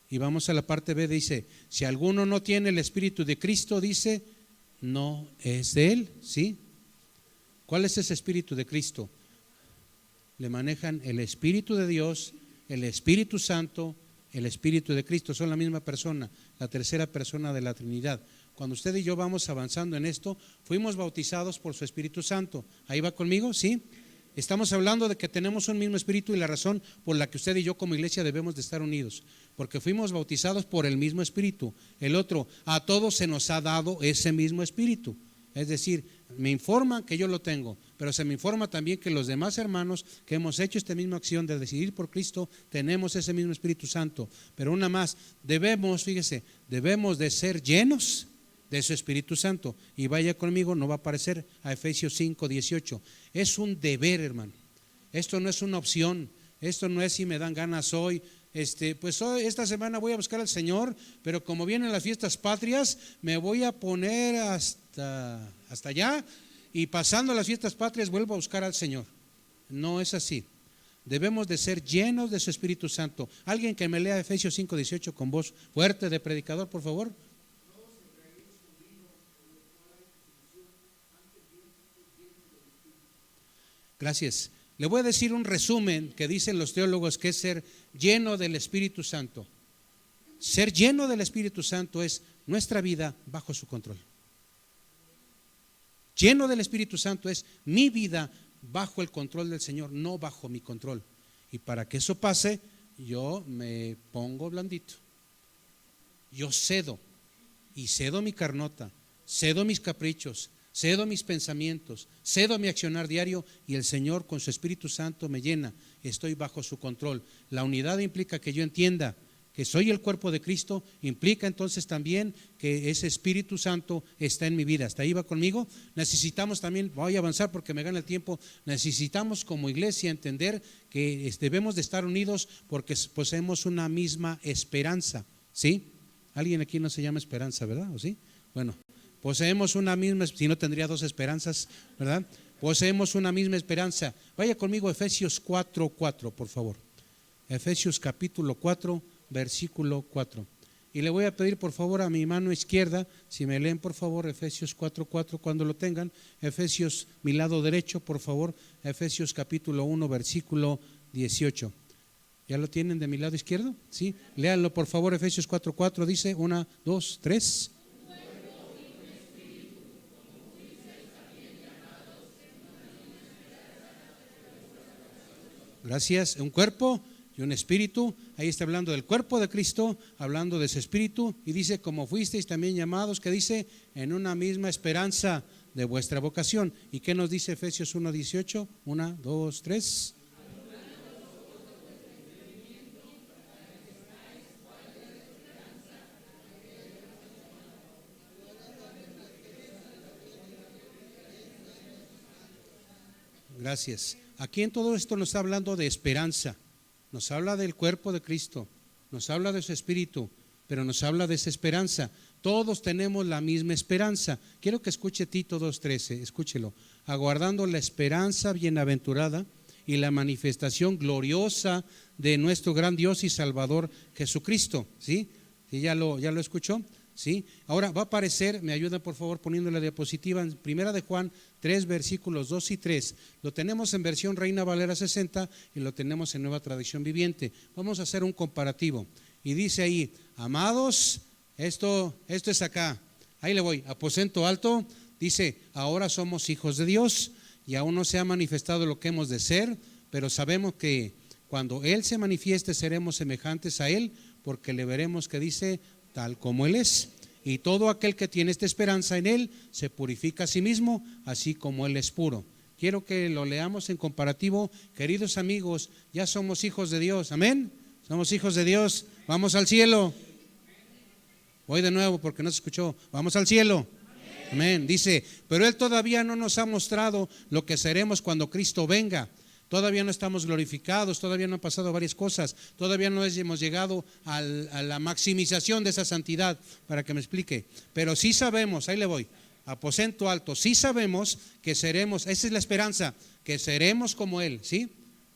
Y vamos a la parte B, dice, si alguno no tiene el Espíritu de Cristo, dice, no es de Él, ¿sí? ¿Cuál es ese Espíritu de Cristo? Le manejan el Espíritu de Dios, el Espíritu Santo, el Espíritu de Cristo, son la misma persona, la tercera persona de la Trinidad. cuando usted y yo vamos avanzando en esto, fuimos bautizados por su Espíritu Santo. ¿Ahí va conmigo? ¿Sí? Estamos hablando de que tenemos un mismo espíritu y la razón por la que usted y yo como iglesia debemos de estar unidos, porque fuimos bautizados por el mismo espíritu. El otro, a todos se nos ha dado ese mismo espíritu. Es decir, me informan que yo lo tengo, pero se me informa también que los demás hermanos que hemos hecho esta misma acción de decidir por Cristo, tenemos ese mismo Espíritu Santo. Pero una más, debemos de ser llenos de su Espíritu Santo. Y vaya conmigo, no va a aparecer, a Efesios 5:18. Es un deber, hermano. Esto no es una opción. Esto no es si me dan ganas hoy. Pues hoy, esta semana voy a buscar al Señor, pero como vienen las fiestas patrias, me voy a poner hasta allá, y pasando las fiestas patrias vuelvo a buscar al Señor. No es así. Debemos de ser llenos de su Espíritu Santo. Alguien que me lea Efesios 5:18 con voz fuerte de predicador, por favor. Gracias. Le voy a decir un resumen que dicen los teólogos que es ser lleno del Espíritu Santo. Ser lleno del Espíritu Santo es nuestra vida bajo su control. Lleno del Espíritu Santo es mi vida bajo el control del Señor, no bajo mi control. Y para que eso pase, yo me pongo blandito. Yo cedo, y cedo mi carnota, cedo mis caprichos, cedo mis pensamientos, cedo mi accionar diario, y el Señor con su Espíritu Santo me llena. Estoy bajo su control. La unidad implica que yo entienda que soy el cuerpo de Cristo, implica entonces también que ese Espíritu Santo está en mi vida. ¿Hasta ahí va conmigo? Necesitamos también, voy a avanzar porque me gana el tiempo, necesitamos como iglesia entender que debemos de estar unidos porque poseemos una misma esperanza. ¿Sí? Alguien aquí no se llama Esperanza, ¿verdad? ¿O sí? Bueno, poseemos una misma, si no tendría dos esperanzas, ¿verdad? Poseemos una misma esperanza. Vaya conmigo a Efesios 4:4, por favor. Efesios capítulo 4, versículo 4. Y le voy a pedir por favor a mi mano izquierda, si me leen por favor Efesios 4:4 cuando lo tengan. Efesios, mi lado derecho, por favor. Efesios capítulo 1, versículo 18. ¿Ya lo tienen de mi lado izquierdo? Sí. Léanlo por favor. Efesios 4:4 dice 1, 2, 3. Gracias. Un cuerpo y un espíritu. Ahí está hablando del cuerpo de Cristo, hablando de su espíritu, y dice como fuisteis también llamados, que dice en una misma esperanza de vuestra vocación. ¿Y qué nos dice Efesios 1:18? 1, 2, 3. Gracias. Aquí en todo esto nos está hablando de esperanza. Nos habla del cuerpo de Cristo, nos habla de su espíritu, pero nos habla de esa esperanza. Todos tenemos la misma esperanza. Quiero que escuche Tito 2:13, escúchelo. Aguardando la esperanza bienaventurada y la manifestación gloriosa de nuestro gran Dios y Salvador Jesucristo. ¿Sí? ¿Sí? ¿Ya lo escuchó? ¿Sí? Ahora va a aparecer, me ayudan por favor poniendo la diapositiva, en 1 de Juan 3, versículos 2 y 3. Lo tenemos en versión Reina Valera 60 y lo tenemos en Nueva Traducción Viviente. Vamos a hacer un comparativo. Y dice ahí, amados, esto es acá. Ahí le voy, aposento alto. Dice, ahora somos hijos de Dios y aún no se ha manifestado lo que hemos de ser, pero sabemos que cuando Él se manifieste seremos semejantes a Él, porque le veremos, que dice, tal como Él es. Y todo aquel que tiene esta esperanza en Él se purifica a sí mismo, así como Él es puro. Quiero que lo leamos en comparativo. Queridos amigos, ya somos hijos de Dios. Amén. Somos hijos de Dios. Vamos al cielo. Voy de nuevo porque no se escuchó. Vamos al cielo. Amén. Dice, pero Él todavía no nos ha mostrado lo que seremos cuando Cristo venga. Todavía no estamos glorificados, todavía no han pasado varias cosas, todavía no hemos llegado a la maximización de esa santidad, para que me explique. Pero sí sabemos, ahí le voy, aposento alto, sí sabemos que seremos, esa es la esperanza, que seremos como Él, ¿sí?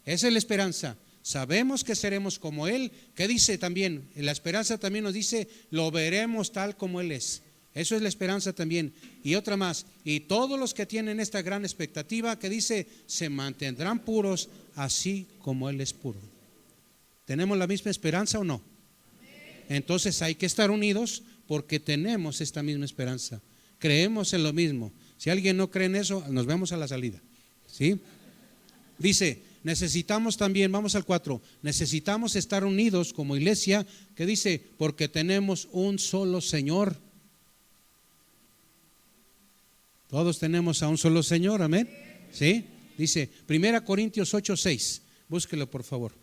Esa es la esperanza, sabemos que seremos como Él. ¿Qué dice también? La esperanza también nos dice, lo veremos tal como Él es. Eso es la esperanza también. Y otra más, y todos los que tienen esta gran expectativa, que dice, se mantendrán puros así como Él es puro. ¿Tenemos la misma esperanza o no? Entonces hay que estar unidos porque tenemos esta misma esperanza. Creemos en lo mismo. Si alguien no cree en eso, nos vemos a la salida. ¿Sí? Dice, necesitamos también, vamos al 4, necesitamos estar unidos como iglesia, que dice, porque tenemos un solo Señor. Todos tenemos a un solo Señor, amén. ¿Sí? Dice, 1 Corintios 8:6, búsquelo por favor.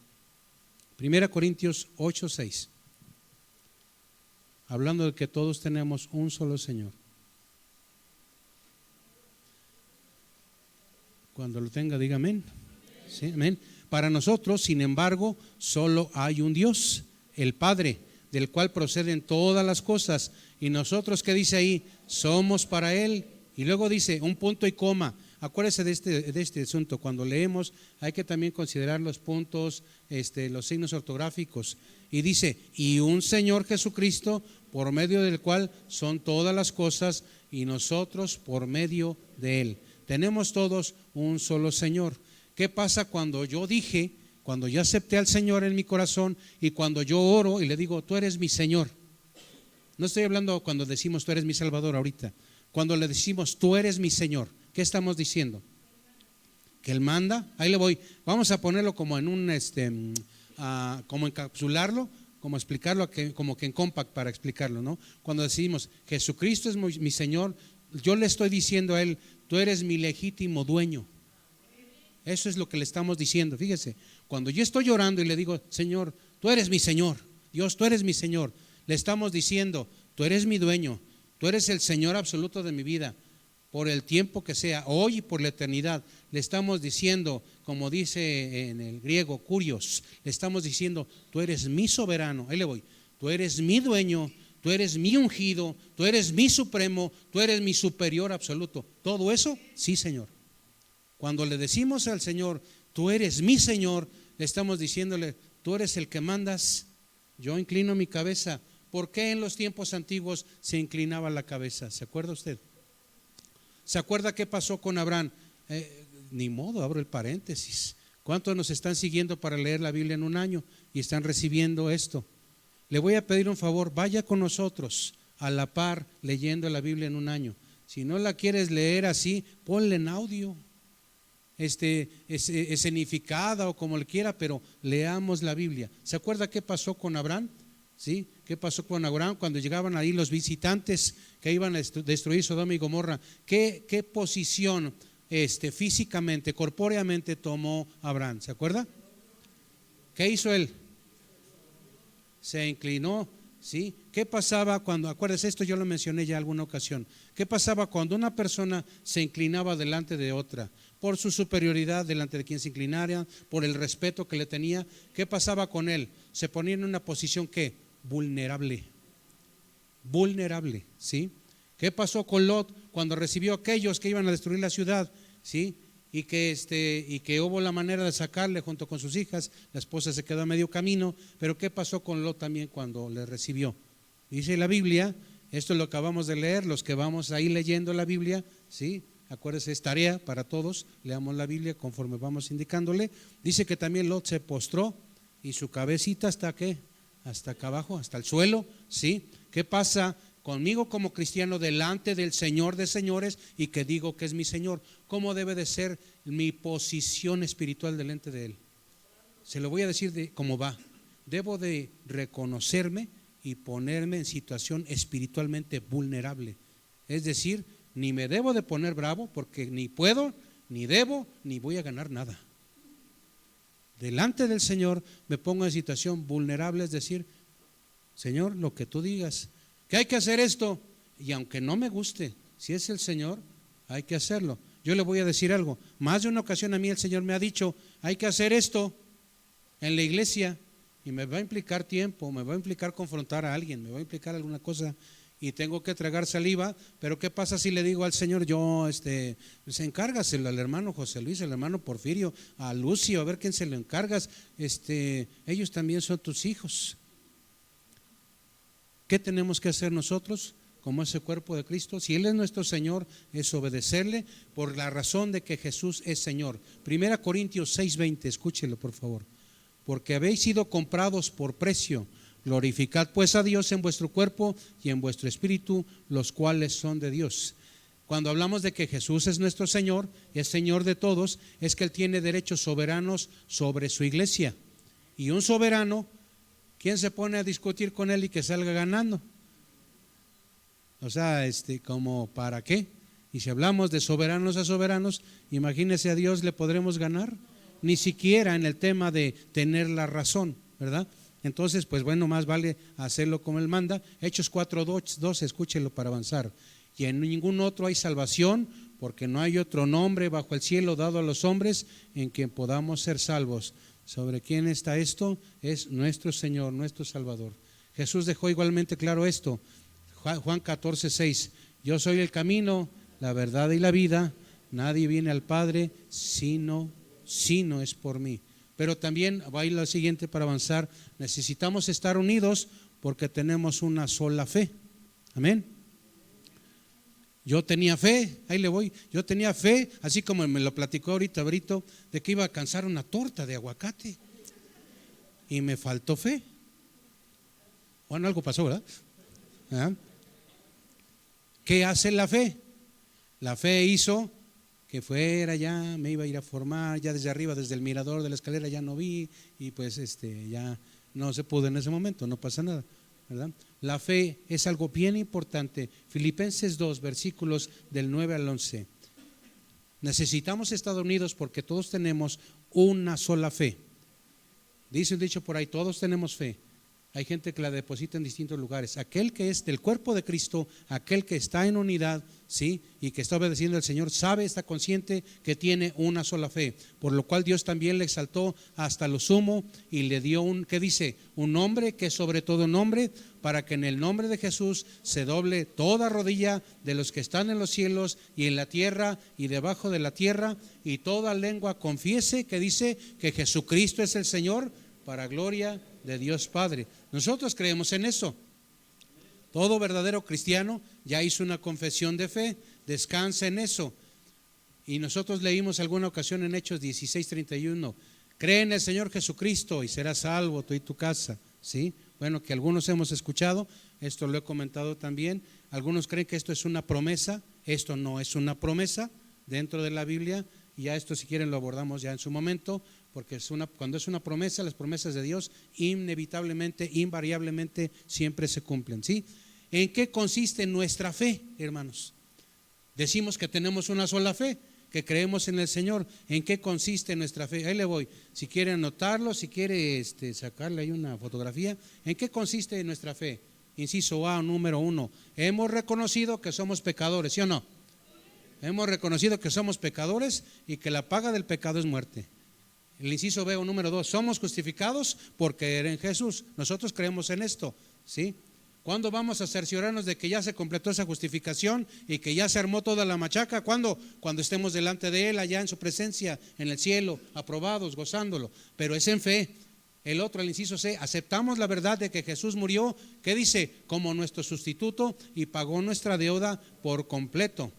1 Corintios 8:6, hablando de que todos tenemos un solo Señor. Cuando lo tenga, diga amén. Sí, amén. Para nosotros, sin embargo, solo hay un Dios, el Padre, del cual proceden todas las cosas. Y nosotros, ¿qué dice ahí? Somos para Él. Y luego dice, un punto y coma. Acuérdese de este asunto. Cuando leemos, hay que también considerar los puntos, los signos ortográficos. Y dice, y un Señor Jesucristo, por medio del cual son todas las cosas, y nosotros por medio de Él. Tenemos todos un solo Señor. ¿Qué pasa cuando yo acepté al Señor en mi corazón y cuando yo oro y le digo, tú eres mi Señor? No estoy hablando cuando decimos, tú eres mi Salvador ahorita. Cuando le decimos, tú eres mi Señor, ¿qué estamos diciendo? Que Él manda. Ahí le voy. Vamos a ponerlo como en un, como encapsularlo, como explicarlo, como que en compact para explicarlo, ¿no? Cuando decimos, Jesucristo es mi Señor, yo le estoy diciendo a Él, tú eres mi legítimo dueño. Eso es lo que le estamos diciendo. Fíjese, cuando yo estoy orando y le digo, Señor, tú eres mi Señor, Dios, tú eres mi Señor, le estamos diciendo, tú eres mi dueño, tú eres el Señor absoluto de mi vida, por el tiempo que sea, hoy y por la eternidad. Le estamos diciendo, como dice en el griego, kurios, le estamos diciendo, tú eres mi soberano. Ahí le voy, tú eres mi dueño, tú eres mi ungido, tú eres mi supremo, tú eres mi superior absoluto. ¿Todo eso? Sí, Señor. Cuando le decimos al Señor, tú eres mi Señor, le estamos diciéndole, tú eres el que mandas, yo inclino mi cabeza. ¿Por qué en los tiempos antiguos se inclinaba la cabeza? ¿Se acuerda usted? ¿Se acuerda qué pasó con Abraham? Ni modo, abro el paréntesis. ¿Cuántos nos están siguiendo para leer la Biblia en un año y están recibiendo esto? Le voy a pedir un favor, vaya con nosotros a la par leyendo la Biblia en un año. Si no la quieres leer así, ponle en audio, escenificada o como le quiera, pero leamos la Biblia. ¿Se acuerda qué pasó con Abraham? ¿Sí? ¿Qué pasó con Abraham cuando llegaban ahí los visitantes que iban a destruir Sodoma y Gomorra? ¿Qué posición físicamente, corpóreamente tomó Abraham? ¿Se acuerda? ¿Qué hizo él? Se inclinó, ¿sí? ¿Qué pasaba cuando, acuérdese, esto yo lo mencioné ya alguna ocasión, qué pasaba cuando una persona se inclinaba delante de otra? Por su superioridad delante de quien se inclinara, por el respeto que le tenía. ¿Qué pasaba con él? Se ponía en una posición ¿qué? Vulnerable, ¿sí? ¿Qué pasó con Lot cuando recibió a aquellos que iban a destruir la ciudad? ¿Sí? Y que hubo la manera de sacarle junto con sus hijas. La esposa se quedó a medio camino, pero ¿qué pasó con Lot también cuando le recibió? Dice la Biblia, esto es lo que acabamos de leer, los que vamos ahí leyendo la Biblia, ¿sí? Acuérdese, es tarea para todos, leamos la Biblia conforme vamos indicándole. Dice que también Lot se postró y su cabecita hasta ¿qué? Hasta acá abajo, hasta el suelo, ¿sí? ¿Qué pasa conmigo como cristiano delante del Señor de señores y que digo que es mi Señor? ¿Cómo debe de ser mi posición espiritual delante de Él? Se lo voy a decir de cómo va. Debo de reconocerme y ponerme en situación espiritualmente vulnerable. Es decir, ni me debo de poner bravo porque ni puedo, ni debo, ni voy a ganar nada. Delante del Señor me pongo en situación vulnerable, es decir, Señor, lo que tú digas, que hay que hacer esto, y aunque no me guste, si es el Señor, hay que hacerlo. Yo le voy a decir algo, más de una ocasión a mí el Señor me ha dicho, hay que hacer esto en la iglesia, y me va a implicar tiempo, me va a implicar confrontar a alguien, me va a implicar alguna cosa, y tengo que tragar saliva. Pero ¿qué pasa si le digo al Señor, yo, pues encárgaselo al hermano José Luis, al hermano Porfirio, a Lucio, a ver quién se lo encargas, ellos también son tus hijos? ¿Qué tenemos que hacer nosotros como ese cuerpo de Cristo? Si Él es nuestro Señor, es obedecerle por la razón de que Jesús es Señor. 1 Corintios 6:20, escúchelo por favor. Porque habéis sido comprados por precio, Glorificad pues a Dios en vuestro cuerpo y en vuestro espíritu, los cuales son de Dios. Cuando hablamos de que Jesús es nuestro Señor, es Señor de todos, es que Él tiene derechos soberanos sobre su iglesia. Y un soberano, ¿quién se pone a discutir con Él y que salga ganando? O sea, ¿como para qué? Y si hablamos de soberanos a soberanos, imagínese, a Dios le podremos ganar, ni siquiera en el tema de tener la razón, ¿verdad? Entonces, pues bueno, más vale hacerlo como Él manda. Hechos 4:2, escúchelo para avanzar. Y en ningún otro hay salvación, porque no hay otro nombre bajo el cielo dado a los hombres en quien podamos ser salvos. ¿Sobre quién está esto? Es nuestro Señor, nuestro Salvador. Jesús dejó igualmente claro esto. Juan 14:6, yo soy el camino, la verdad y la vida, nadie viene al Padre si no es por mí. Pero también va a ir la siguiente para avanzar. Necesitamos estar unidos porque tenemos una sola fe. Amén. Yo tenía fe, ahí le voy, yo tenía fe, así como me lo platicó ahorita Brito, de que iba a alcanzar una torta de aguacate y me faltó fe. Bueno, algo pasó, ¿verdad? ¿Ah? ¿Qué hace la fe? La fe hizo que fuera ya, me iba a ir a formar, ya desde arriba, desde el mirador de la escalera ya no vi, y pues ya no se pudo en ese momento, no pasa nada, ¿verdad? La fe es algo bien importante. Filipenses 2, versículos del 9 al 11. Necesitamos estar unidos porque todos tenemos una sola fe. Dice un dicho por ahí, todos tenemos fe. Hay gente que la deposita en distintos lugares. Aquel que es del cuerpo de Cristo, aquel que está en unidad, ¿sí?, y que está obedeciendo al Señor, sabe, está consciente que tiene una sola fe. Por lo cual Dios también le exaltó hasta lo sumo y le dio ¿qué dice? Un nombre que es sobre todo nombre, para que en el nombre de Jesús se doble toda rodilla de los que están en los cielos y en la tierra y debajo de la tierra, y toda lengua confiese, que dice, que Jesucristo es el Señor, para gloria de Dios Padre. Nosotros creemos en eso. Todo verdadero cristiano ya hizo una confesión de fe, descansa en eso. Y nosotros leímos alguna ocasión en Hechos 16:31, cree en el Señor Jesucristo y serás salvo tú y tu casa, ¿sí? Bueno, que algunos hemos escuchado, esto lo he comentado también. Algunos creen que esto es una promesa. Esto no es una promesa dentro de la Biblia, y ya esto, si quieren, lo abordamos ya en su momento, porque cuando es una promesa, las promesas de Dios inevitablemente, invariablemente siempre se cumplen, ¿sí? ¿En qué consiste nuestra fe, hermanos? Decimos que tenemos una sola fe, que creemos en el Señor. ¿En qué consiste nuestra fe? Ahí le voy, si quiere anotarlo, si quiere sacarle ahí una fotografía. ¿En qué consiste nuestra fe? Inciso A, número 1, hemos reconocido que somos pecadores, ¿sí o no? Hemos reconocido que somos pecadores y que la paga del pecado es muerte. El inciso B, o número 2, somos justificados por creer en Jesús. Nosotros creemos en esto, ¿sí? ¿Cuándo vamos a cerciorarnos de que ya se completó esa justificación y que ya se armó toda la machaca? ¿Cuándo? Cuando estemos delante de Él, allá en su presencia, en el cielo, aprobados, gozándolo. Pero es en fe. El otro, el inciso C, aceptamos la verdad de que Jesús murió, ¿qué dice? Como nuestro sustituto, y pagó nuestra deuda por completo.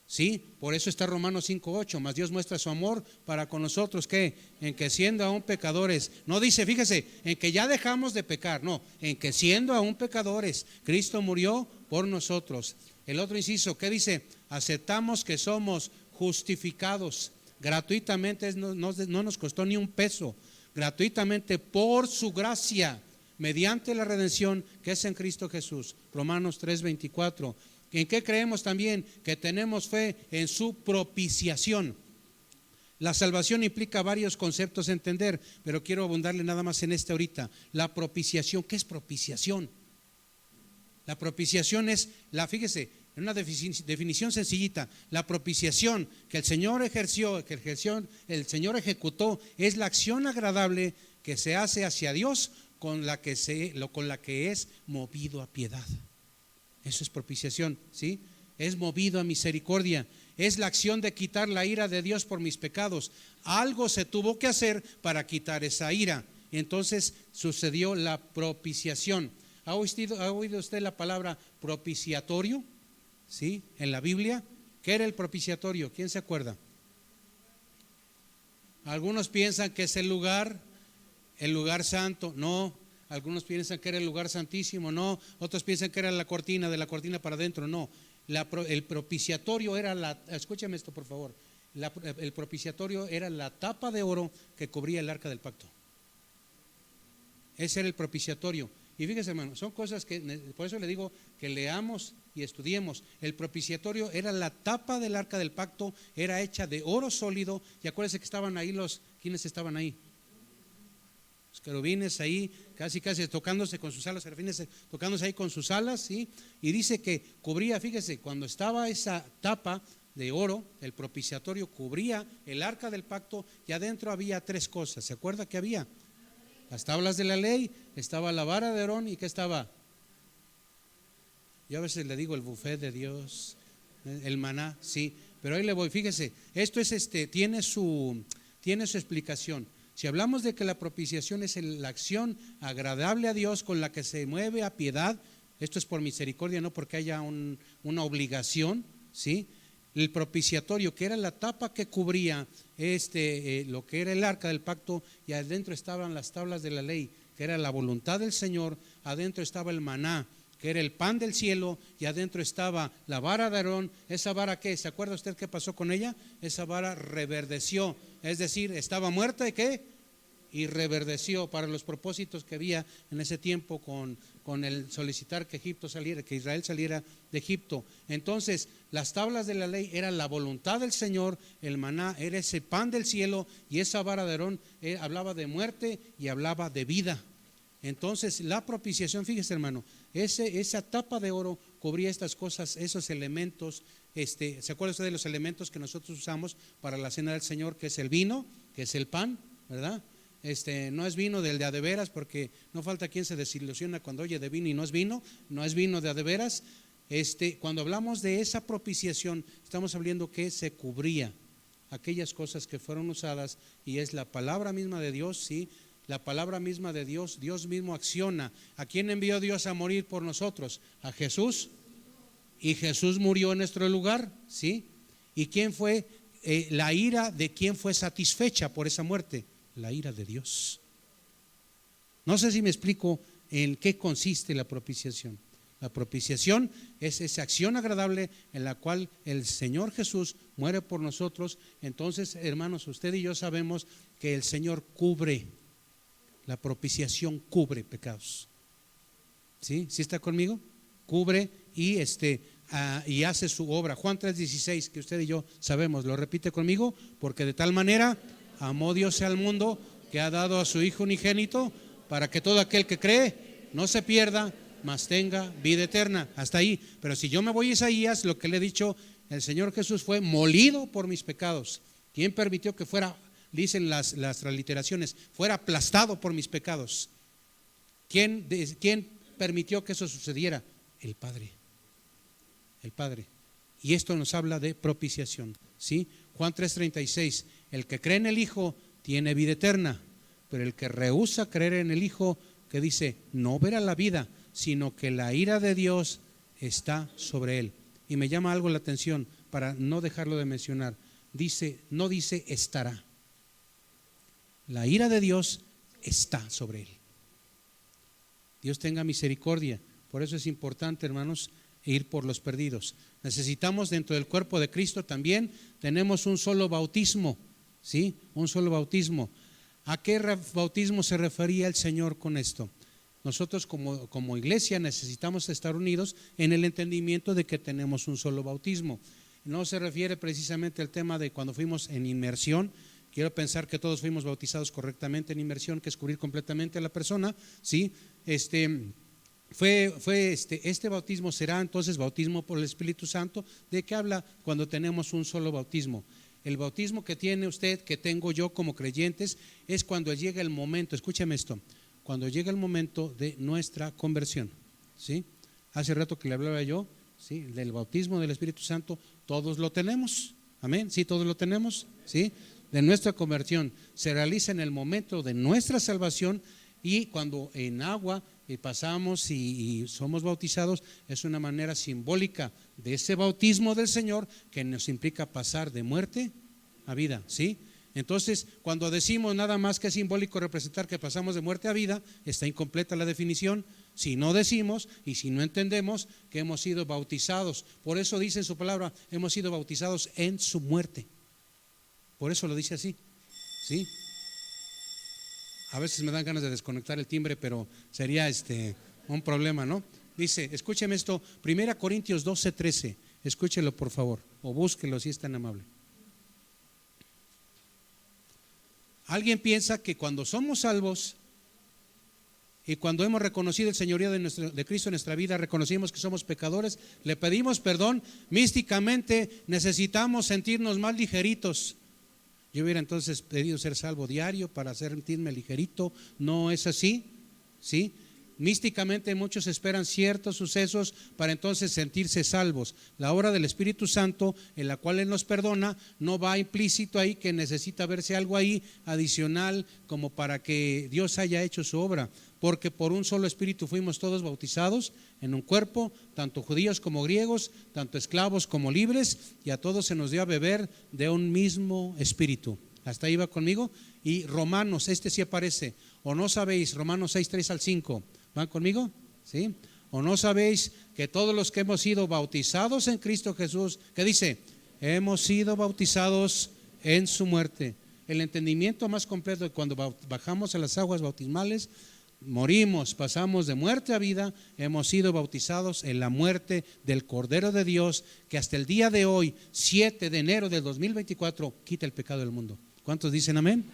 Sí, por eso está Romanos 5:8, mas Dios muestra su amor para con nosotros, ¿qué? En que siendo aún pecadores, no dice, fíjese, en que ya dejamos de pecar, no, en que siendo aún pecadores, Cristo murió por nosotros. El otro inciso, ¿qué dice? Aceptamos que somos justificados gratuitamente, no nos costó ni un peso, gratuitamente por su gracia, mediante la redención que es en Cristo Jesús. Romanos 3:24. ¿En qué creemos también? Que tenemos fe en su propiciación. La salvación implica varios conceptos a entender, pero quiero abundarle nada más en este ahorita. La propiciación, ¿qué es propiciación? La propiciación es, fíjese, en una definición sencillita, la propiciación que el Señor ejerció, el Señor ejecutó, es la acción agradable que se hace hacia Dios con la que es movido a piedad. Eso es propiciación, ¿sí? Es movido a misericordia. Es la acción de quitar la ira de Dios por mis pecados. Algo se tuvo que hacer para quitar esa ira. Entonces sucedió la propiciación. ¿Ha oído usted la palabra propiciatorio? ¿Sí? En la Biblia. ¿Qué era el propiciatorio? ¿Quién se acuerda? Algunos piensan que es el lugar santo. No, Algunos piensan que era el lugar santísimo, no. Otros piensan que era la cortina, de la cortina para adentro, no. El propiciatorio era escúchame esto por favor, el propiciatorio era la tapa de oro que cubría el arca del pacto. Ese era el propiciatorio. Y fíjese, hermano, son cosas que, por eso le digo que leamos y estudiemos. El propiciatorio era la tapa del arca del pacto, era hecha de oro sólido. Y acuérdense que estaban ahí ¿quiénes estaban ahí? Los querubines ahí, casi tocándose con sus alas, serafines tocándose ahí con sus alas, ¿sí? Y dice que cubría, fíjese, cuando estaba esa tapa de oro, el propiciatorio cubría el arca del pacto, y adentro había 3 cosas. ¿Se acuerda que había? Las tablas de la ley, estaba la vara de Aarón, y ¿qué estaba? Yo a veces le digo el buffet de Dios, el maná, sí, pero ahí le voy, fíjese, esto es tiene su explicación. Si hablamos de que la propiciación es la acción agradable a Dios con la que se mueve a piedad, esto es por misericordia, no porque haya una obligación, ¿sí? El propiciatorio, que era la tapa que cubría lo que era el arca del pacto, y adentro estaban las tablas de la ley, que era la voluntad del Señor. Adentro estaba el maná, que era el pan del cielo, y adentro estaba la vara de Aarón. Esa vara, ¿qué? ¿Se acuerda usted qué pasó con ella? Esa vara reverdeció, es decir, estaba muerta, ¿y qué? Y reverdeció para los propósitos que había en ese tiempo con el solicitar que Israel saliera de Egipto. Entonces, las tablas de la ley eran la voluntad del Señor, el maná era ese pan del cielo, y esa vara de Aarón hablaba de muerte y hablaba de vida. Entonces, la propiciación, fíjese, hermano, esa tapa de oro cubría estas cosas, esos elementos. ¿Se acuerda usted de los elementos que nosotros usamos para la cena del Señor? Que es el vino, que es el pan, ¿verdad? No es vino del de a de veras, porque no falta quien se desilusiona cuando oye de vino y no es vino de a de veras. Cuando hablamos de esa propiciación, estamos hablando que se cubría aquellas cosas que fueron usadas, y es la palabra misma de Dios, ¿sí? La palabra misma de Dios, Dios mismo acciona. ¿A quién envió Dios a morir por nosotros? A Jesús, y Jesús murió en nuestro lugar, ¿sí? ¿Y quién fue? La ira de quién fue satisfecha por esa muerte? La ira de Dios. No sé si me explico en qué consiste la propiciación. La propiciación es esa acción agradable en la cual el Señor Jesús muere por nosotros. Entonces, hermanos, usted y yo sabemos que el Señor cubre, la propiciación cubre pecados. ¿Sí? ¿Sí está conmigo? Cubre y y hace su obra. Juan 3:16, que usted y yo sabemos, lo repite conmigo: porque de tal manera amó Dios al mundo, que ha dado a su Hijo unigénito, para que todo aquel que cree no se pierda, mas tenga vida eterna. Hasta ahí. Pero si yo me voy a Isaías, lo que le he dicho, el Señor Jesús fue molido por mis pecados. ¿Quién permitió que fuera, dicen las transliteraciones, fuera aplastado por mis pecados? ¿Quién permitió que eso sucediera? El Padre. El Padre. Y esto nos habla de propiciación, ¿sí? Juan 3:36, el que cree en el Hijo tiene vida eterna, pero el que rehúsa creer en el Hijo, que dice, no verá la vida, sino que la ira de Dios está sobre él. Y me llama algo la atención para no dejarlo de mencionar. No dice estará. La ira de Dios está sobre él. Dios tenga misericordia. Por eso es importante, hermanos, ir por los perdidos. Necesitamos, dentro del cuerpo de Cristo también tenemos un solo bautismo, ¿sí? Un solo bautismo. ¿A qué bautismo se refería el Señor con esto? Nosotros como iglesia necesitamos estar unidos en el entendimiento de que tenemos un solo bautismo. No se refiere precisamente al tema de cuando fuimos en inmersión. Quiero pensar que todos fuimos bautizados correctamente en inmersión, que es cubrir completamente a la persona, ¿sí? Este bautismo será entonces bautismo por el Espíritu Santo. ¿De qué habla cuando tenemos un solo bautismo? El bautismo que tiene usted, que tengo yo como creyentes, es cuando llega el momento, escúcheme esto, cuando llega el momento de nuestra conversión, ¿sí? Hace rato que le hablaba yo, ¿sí? Del bautismo del Espíritu Santo, todos lo tenemos, amén, sí, todos lo tenemos, ¿sí? De nuestra conversión se realiza en el momento de nuestra salvación, y cuando en agua pasamos y somos bautizados, es una manera simbólica de ese bautismo del Señor que nos implica pasar de muerte a vida, ¿sí? Entonces, cuando decimos nada más que es simbólico representar que pasamos de muerte a vida, está incompleta la definición. Si no decimos y si no entendemos que hemos sido bautizados, por eso dice en su palabra, hemos sido bautizados en su muerte. Por eso lo dice así, ¿sí? A veces me dan ganas de desconectar el timbre, pero sería un problema, ¿no? Dice, escúcheme esto, 1 Corintios 12:13, escúchelo por favor, o búsquelo si es tan amable. Alguien piensa que cuando somos salvos y cuando hemos reconocido el señorío de Cristo en nuestra vida, reconocimos que somos pecadores, le pedimos perdón, místicamente necesitamos sentirnos más ligeritos. Yo hubiera entonces pedido ser salvo diario para sentirme ligerito. No es así, ¿sí? Místicamente muchos esperan ciertos sucesos para entonces sentirse salvos. La obra del Espíritu Santo, en la cual Él nos perdona, no va implícito ahí que necesita verse algo ahí adicional como para que Dios haya hecho su obra, porque por un solo Espíritu fuimos todos bautizados en un cuerpo, tanto judíos como griegos, tanto esclavos como libres, y a todos se nos dio a beber de un mismo Espíritu. Hasta ahí va conmigo. Y Romanos, sí aparece, o no sabéis, Romanos 6:3-5, ¿van conmigo? ¿Sí? ¿O no sabéis que todos los que hemos sido bautizados en Cristo Jesús, ¿qué dice? Hemos sido bautizados en su muerte. El entendimiento más completo de cuando bajamos a las aguas bautismales, morimos, pasamos de muerte a vida, hemos sido bautizados en la muerte del Cordero de Dios, que hasta el día de hoy, 7 de enero del 2024, quita el pecado del mundo. ¿Cuántos dicen amén?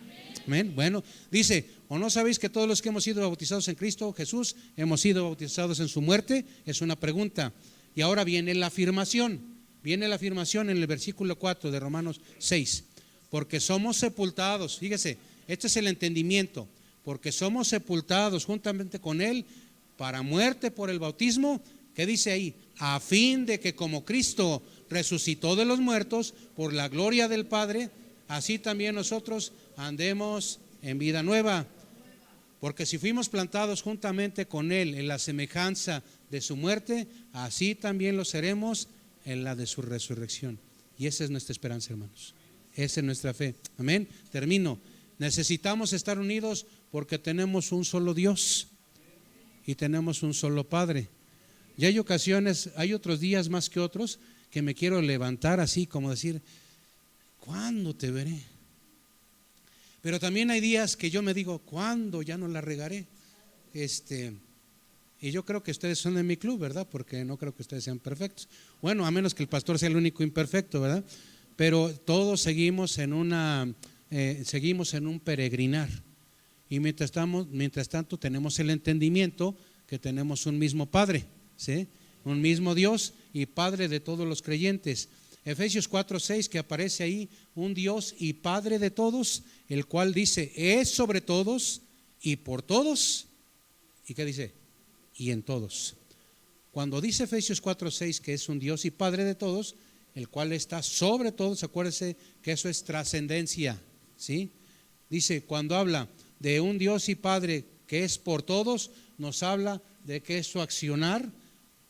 Amén. Bueno, dice, ¿o no sabéis que todos los que hemos sido bautizados en Cristo Jesús hemos sido bautizados en su muerte? Es una pregunta. Y ahora viene la afirmación. Viene la afirmación en el versículo 4 de Romanos 6. Porque somos sepultados, fíjese, este es el entendimiento. Porque somos sepultados juntamente con Él para muerte por el bautismo. ¿Qué dice ahí? A fin de que como Cristo resucitó de los muertos por la gloria del Padre, así también nosotros andemos en vida nueva. Porque si fuimos plantados juntamente con Él en la semejanza de su muerte, así también lo seremos en la de su resurrección. Y esa es nuestra esperanza, hermanos. Esa es nuestra fe. Amén. Termino. Necesitamos estar unidos porque tenemos un solo Dios y tenemos un solo Padre. Y hay ocasiones, hay otros días más que otros que me quiero levantar así como decir, ¿cuándo te veré? Pero también hay días que yo me digo, ¿cuándo ya no la regaré? Y yo creo que ustedes son de mi club, ¿verdad? Porque no creo que ustedes sean perfectos. Bueno, a menos que el pastor sea el único imperfecto, ¿verdad? Pero todos seguimos en un peregrinar. Y mientras tanto tenemos el entendimiento que tenemos un mismo Padre, ¿sí? Un mismo Dios y Padre de todos los creyentes. Efesios 4:6, que aparece ahí, un Dios y Padre de todos, el cual dice, es sobre todos y por todos. ¿Y qué dice? Y en todos. Cuando dice Efesios 4:6 que es un Dios y Padre de todos, el cual está sobre todos, acuérdese que eso es trascendencia, ¿sí? Dice, cuando habla de un Dios y Padre que es por todos, nos habla de que es su accionar.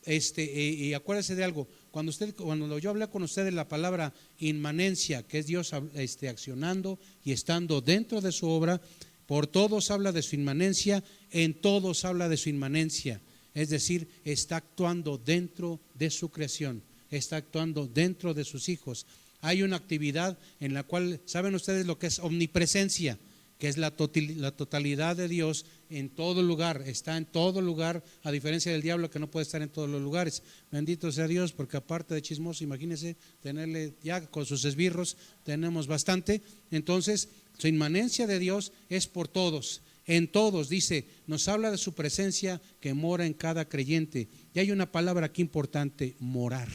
Y acuérdese de algo, cuando yo hablé con usted de la palabra inmanencia, que es Dios accionando y estando dentro de su obra, por todos habla de su inmanencia, en todos habla de su inmanencia, es decir, está actuando dentro de su creación, está actuando dentro de sus hijos. Hay una actividad en la cual, ¿saben ustedes lo que es omnipresencia? Que es la totalidad de Dios en todo lugar, está en todo lugar, a diferencia del diablo que no puede estar en todos los lugares. Bendito sea Dios, porque aparte de chismoso, imagínense tenerle ya con sus esbirros, tenemos bastante. Entonces, su inmanencia de Dios es por todos, en todos, dice, nos habla de su presencia que mora en cada creyente. Y hay una palabra aquí importante, morar.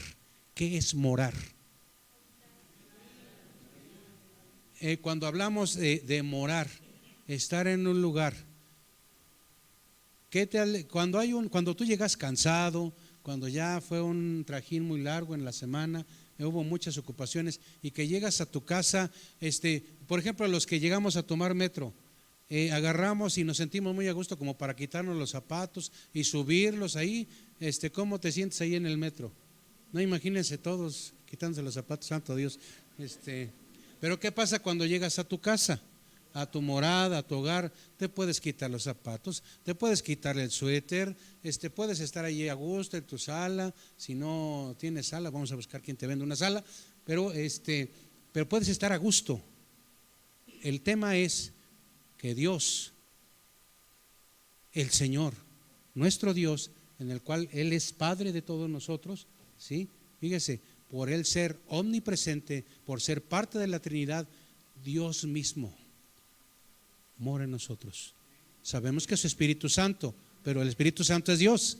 ¿Qué es morar? Cuando hablamos de morar, estar en un lugar, cuando tú llegas cansado, cuando ya fue un trajín muy largo en la semana, hubo muchas ocupaciones y que llegas a tu casa, por ejemplo, los que llegamos a tomar metro, agarramos y nos sentimos muy a gusto como para quitarnos los zapatos y subirlos ahí. ¿Cómo te sientes ahí en el metro? No, imagínense todos quitándose los zapatos, santo Dios. Pero ¿qué pasa cuando llegas a tu casa, a tu morada, a tu hogar? Te puedes quitar los zapatos, te puedes quitar el suéter, puedes estar allí a gusto en tu sala. Si no tienes sala, vamos a buscar quien te venda una sala, pero puedes estar a gusto. El tema es que Dios, el Señor, nuestro Dios, en el cual Él es Padre de todos nosotros, ¿sí? Fíjese, por Él ser omnipresente, por ser parte de la Trinidad, Dios mismo mora en nosotros. Sabemos que es su Espíritu Santo, pero el Espíritu Santo es Dios.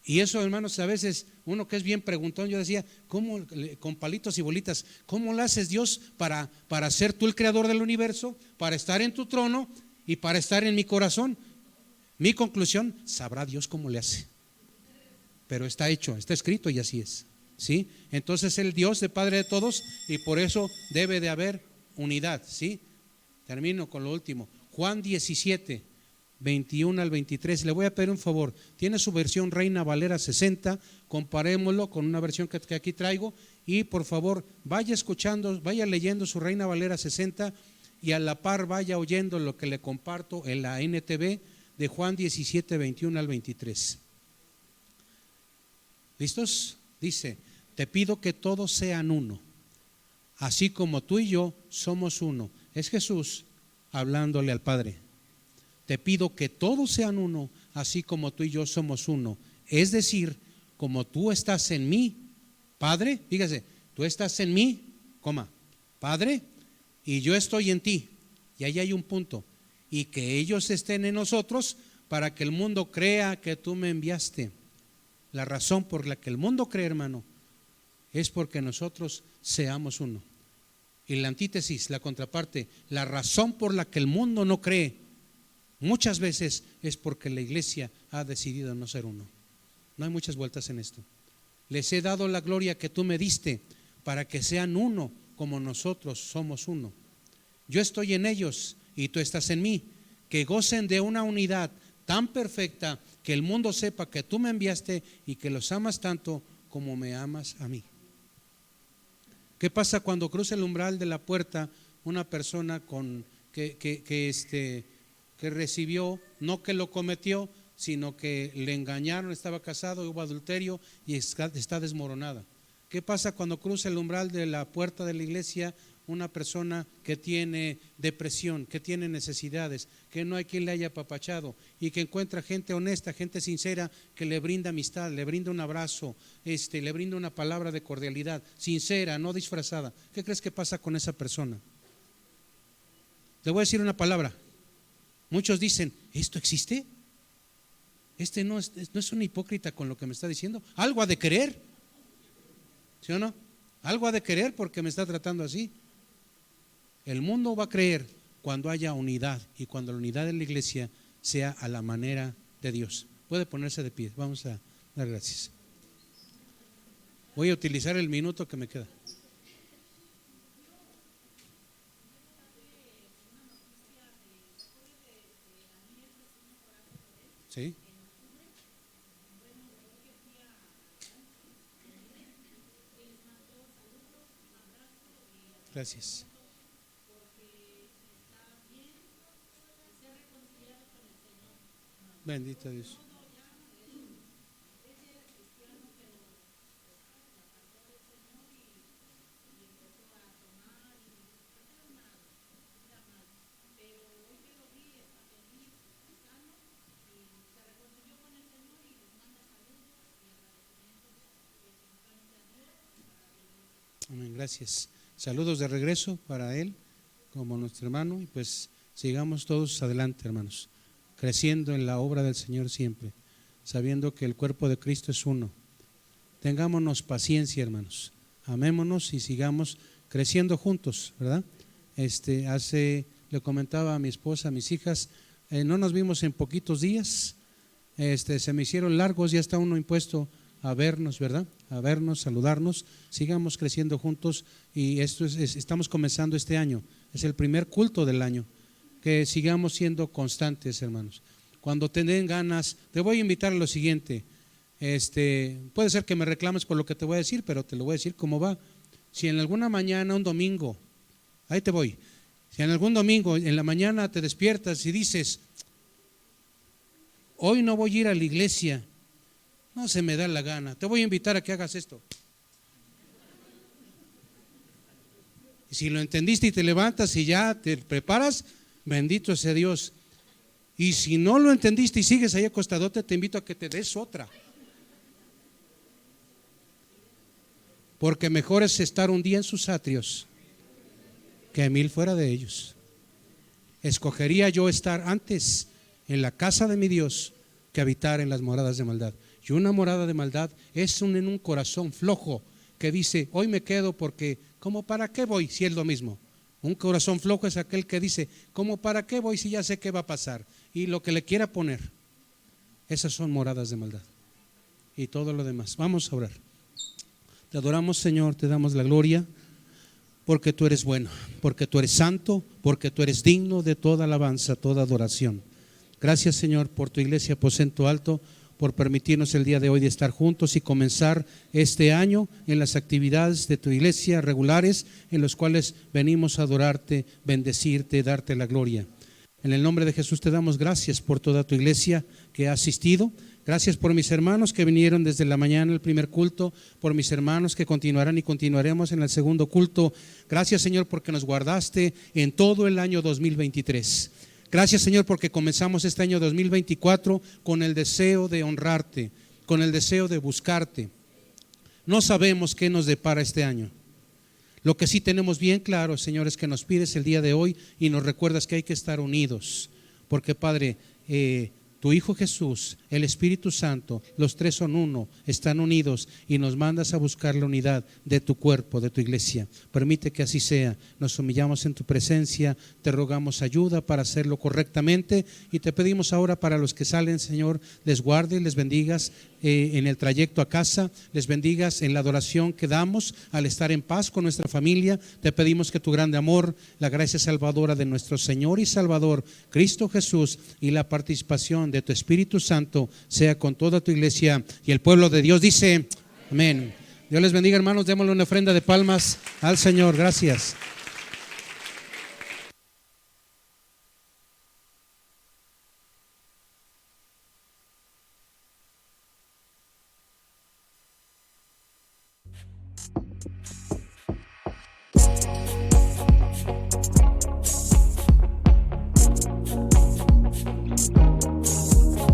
Y eso, hermanos, a veces uno que es bien preguntón, yo decía, ¿cómo, con palitos y bolitas, cómo lo haces Dios para ser tú el creador del universo, para estar en tu trono y para estar en mi corazón? Mi conclusión, sabrá Dios cómo le hace, pero está hecho, está escrito y así es, ¿sí? Entonces el Dios de Padre de todos, y por eso debe de haber unidad, ¿sí? Termino con lo último, Juan 17, 21 al 23. Le voy a pedir un favor, tiene su versión Reina Valera 60, comparémoslo con una versión que aquí traigo, y por favor vaya escuchando, vaya leyendo su Reina Valera 60 y a la par vaya oyendo lo que le comparto en la NTV de Juan 17, 21 al 23. ¿Listos? Dice, te pido que todos sean uno, así como tú y yo somos uno. Es Jesús hablándole al Padre. Te pido que todos sean uno, así como tú y yo somos uno. Es decir, como tú estás en mí, Padre, fíjese, tú estás en mí, Padre, y yo estoy en ti. Y ahí hay un punto. Y que ellos estén en nosotros para que el mundo crea que tú me enviaste. La razón por la que el mundo cree, hermano, es porque nosotros seamos uno. Y la antítesis, la contraparte, la razón por la que el mundo no cree muchas veces es porque la iglesia ha decidido no ser uno. No hay muchas vueltas en esto. Les he dado la gloria que tú me diste para que sean uno como nosotros somos uno. Yo estoy en ellos y tú estás en mí, que gocen de una unidad tan perfecta que el mundo sepa que tú me enviaste y que los amas tanto como me amas a mí. ¿Qué pasa cuando cruza el umbral de la puerta una persona que recibió, no que lo cometió, sino que le engañaron, estaba casado, hubo adulterio y está desmoronada? ¿Qué pasa cuando cruza el umbral de la puerta de la iglesia una persona que tiene depresión, que tiene necesidades, que no hay quien le haya apapachado y que encuentra gente honesta, gente sincera que le brinda amistad, le brinda un abrazo, le brinda una palabra de cordialidad, sincera, no disfrazada? ¿Qué crees que pasa con esa persona? Le voy a decir una palabra. Muchos dicen, ¿esto existe? No es un hipócrita con lo que me está diciendo. Algo ha de querer, ¿sí o no? Algo ha de querer porque me está tratando así. El mundo va a creer cuando haya unidad y cuando la unidad de la iglesia sea a la manera de Dios. Puede ponerse de pie, vamos a dar gracias. Voy a utilizar el minuto que me queda. ¿Sí? Gracias. Bendito Dios. Amén, gracias. Saludos de regreso para él, como nuestro hermano, y pues sigamos todos adelante, hermanos, creciendo en la obra del Señor siempre, sabiendo que el cuerpo de Cristo es uno. Tengámonos paciencia, hermanos, amémonos y sigamos creciendo juntos, ¿verdad? Le comentaba a mi esposa, a mis hijas, no nos vimos en poquitos días, se me hicieron largos, ya está uno impuesto a vernos, ¿verdad? A vernos, saludarnos, sigamos creciendo juntos. Y estamos comenzando este año, es el primer culto del año, que sigamos siendo constantes, hermanos. Cuando tengan ganas, te voy a invitar a lo siguiente. Puede ser que me reclames por lo que te voy a decir, pero te lo voy a decir cómo va. Si en alguna mañana, un domingo, ahí te voy, si en algún domingo en la mañana te despiertas y dices, hoy no voy a ir a la iglesia, no se me da la gana, te voy a invitar a que hagas esto. Y si lo entendiste y te levantas y ya te preparas, bendito sea Dios. Y si no lo entendiste y sigues ahí acostadote, te invito a que te des otra. Porque mejor es estar un día en sus atrios que 1000 fuera de ellos. Escogería yo estar antes en la casa de mi Dios que habitar en las moradas de maldad. Y una morada de maldad es en un corazón flojo que dice, hoy me quedo porque, ¿cómo para qué voy si es lo mismo? Un corazón flojo es aquel que dice, ¿cómo para qué voy si ya sé qué va a pasar? Y lo que le quiera poner, esas son moradas de maldad. Y todo lo demás. Vamos a orar. Te adoramos, Señor, te damos la gloria, porque tú eres bueno, porque tú eres santo, porque tú eres digno de toda alabanza, toda adoración. Gracias, Señor, por tu iglesia Aposento Alto, por permitirnos el día de hoy de estar juntos y comenzar este año en las actividades de tu iglesia regulares, en los cuales venimos a adorarte, bendecirte, darte la gloria. En el nombre de Jesús te damos gracias por toda tu iglesia que ha asistido. Gracias por mis hermanos que vinieron desde la mañana el primer culto, por mis hermanos que continuarán y continuaremos en el segundo culto. Gracias, Señor, porque nos guardaste en todo el año 2023. Gracias, Señor, porque comenzamos este año 2024 con el deseo de honrarte, con el deseo de buscarte. No sabemos qué nos depara este año. Lo que sí tenemos bien claro, Señor, es que nos pides el día de hoy y nos recuerdas que hay que estar unidos. Porque, Padre, tu Hijo Jesús, el Espíritu Santo, los tres son uno, están unidos y nos mandas a buscar la unidad de tu cuerpo, de tu iglesia. Permite que así sea. Nos humillamos en tu presencia, te rogamos ayuda para hacerlo correctamente y te pedimos ahora para los que salen, Señor, les guardes, les bendigas en el trayecto a casa, les bendigas en la adoración que damos al estar en paz con nuestra familia. Te pedimos que tu grande amor, la gracia salvadora de nuestro Señor y Salvador Cristo Jesús y la participación de tu Espíritu Santo sea con toda tu iglesia, y el pueblo de Dios dice amén. Dios les bendiga, hermanos. Démosle una ofrenda de palmas al Señor. Gracias.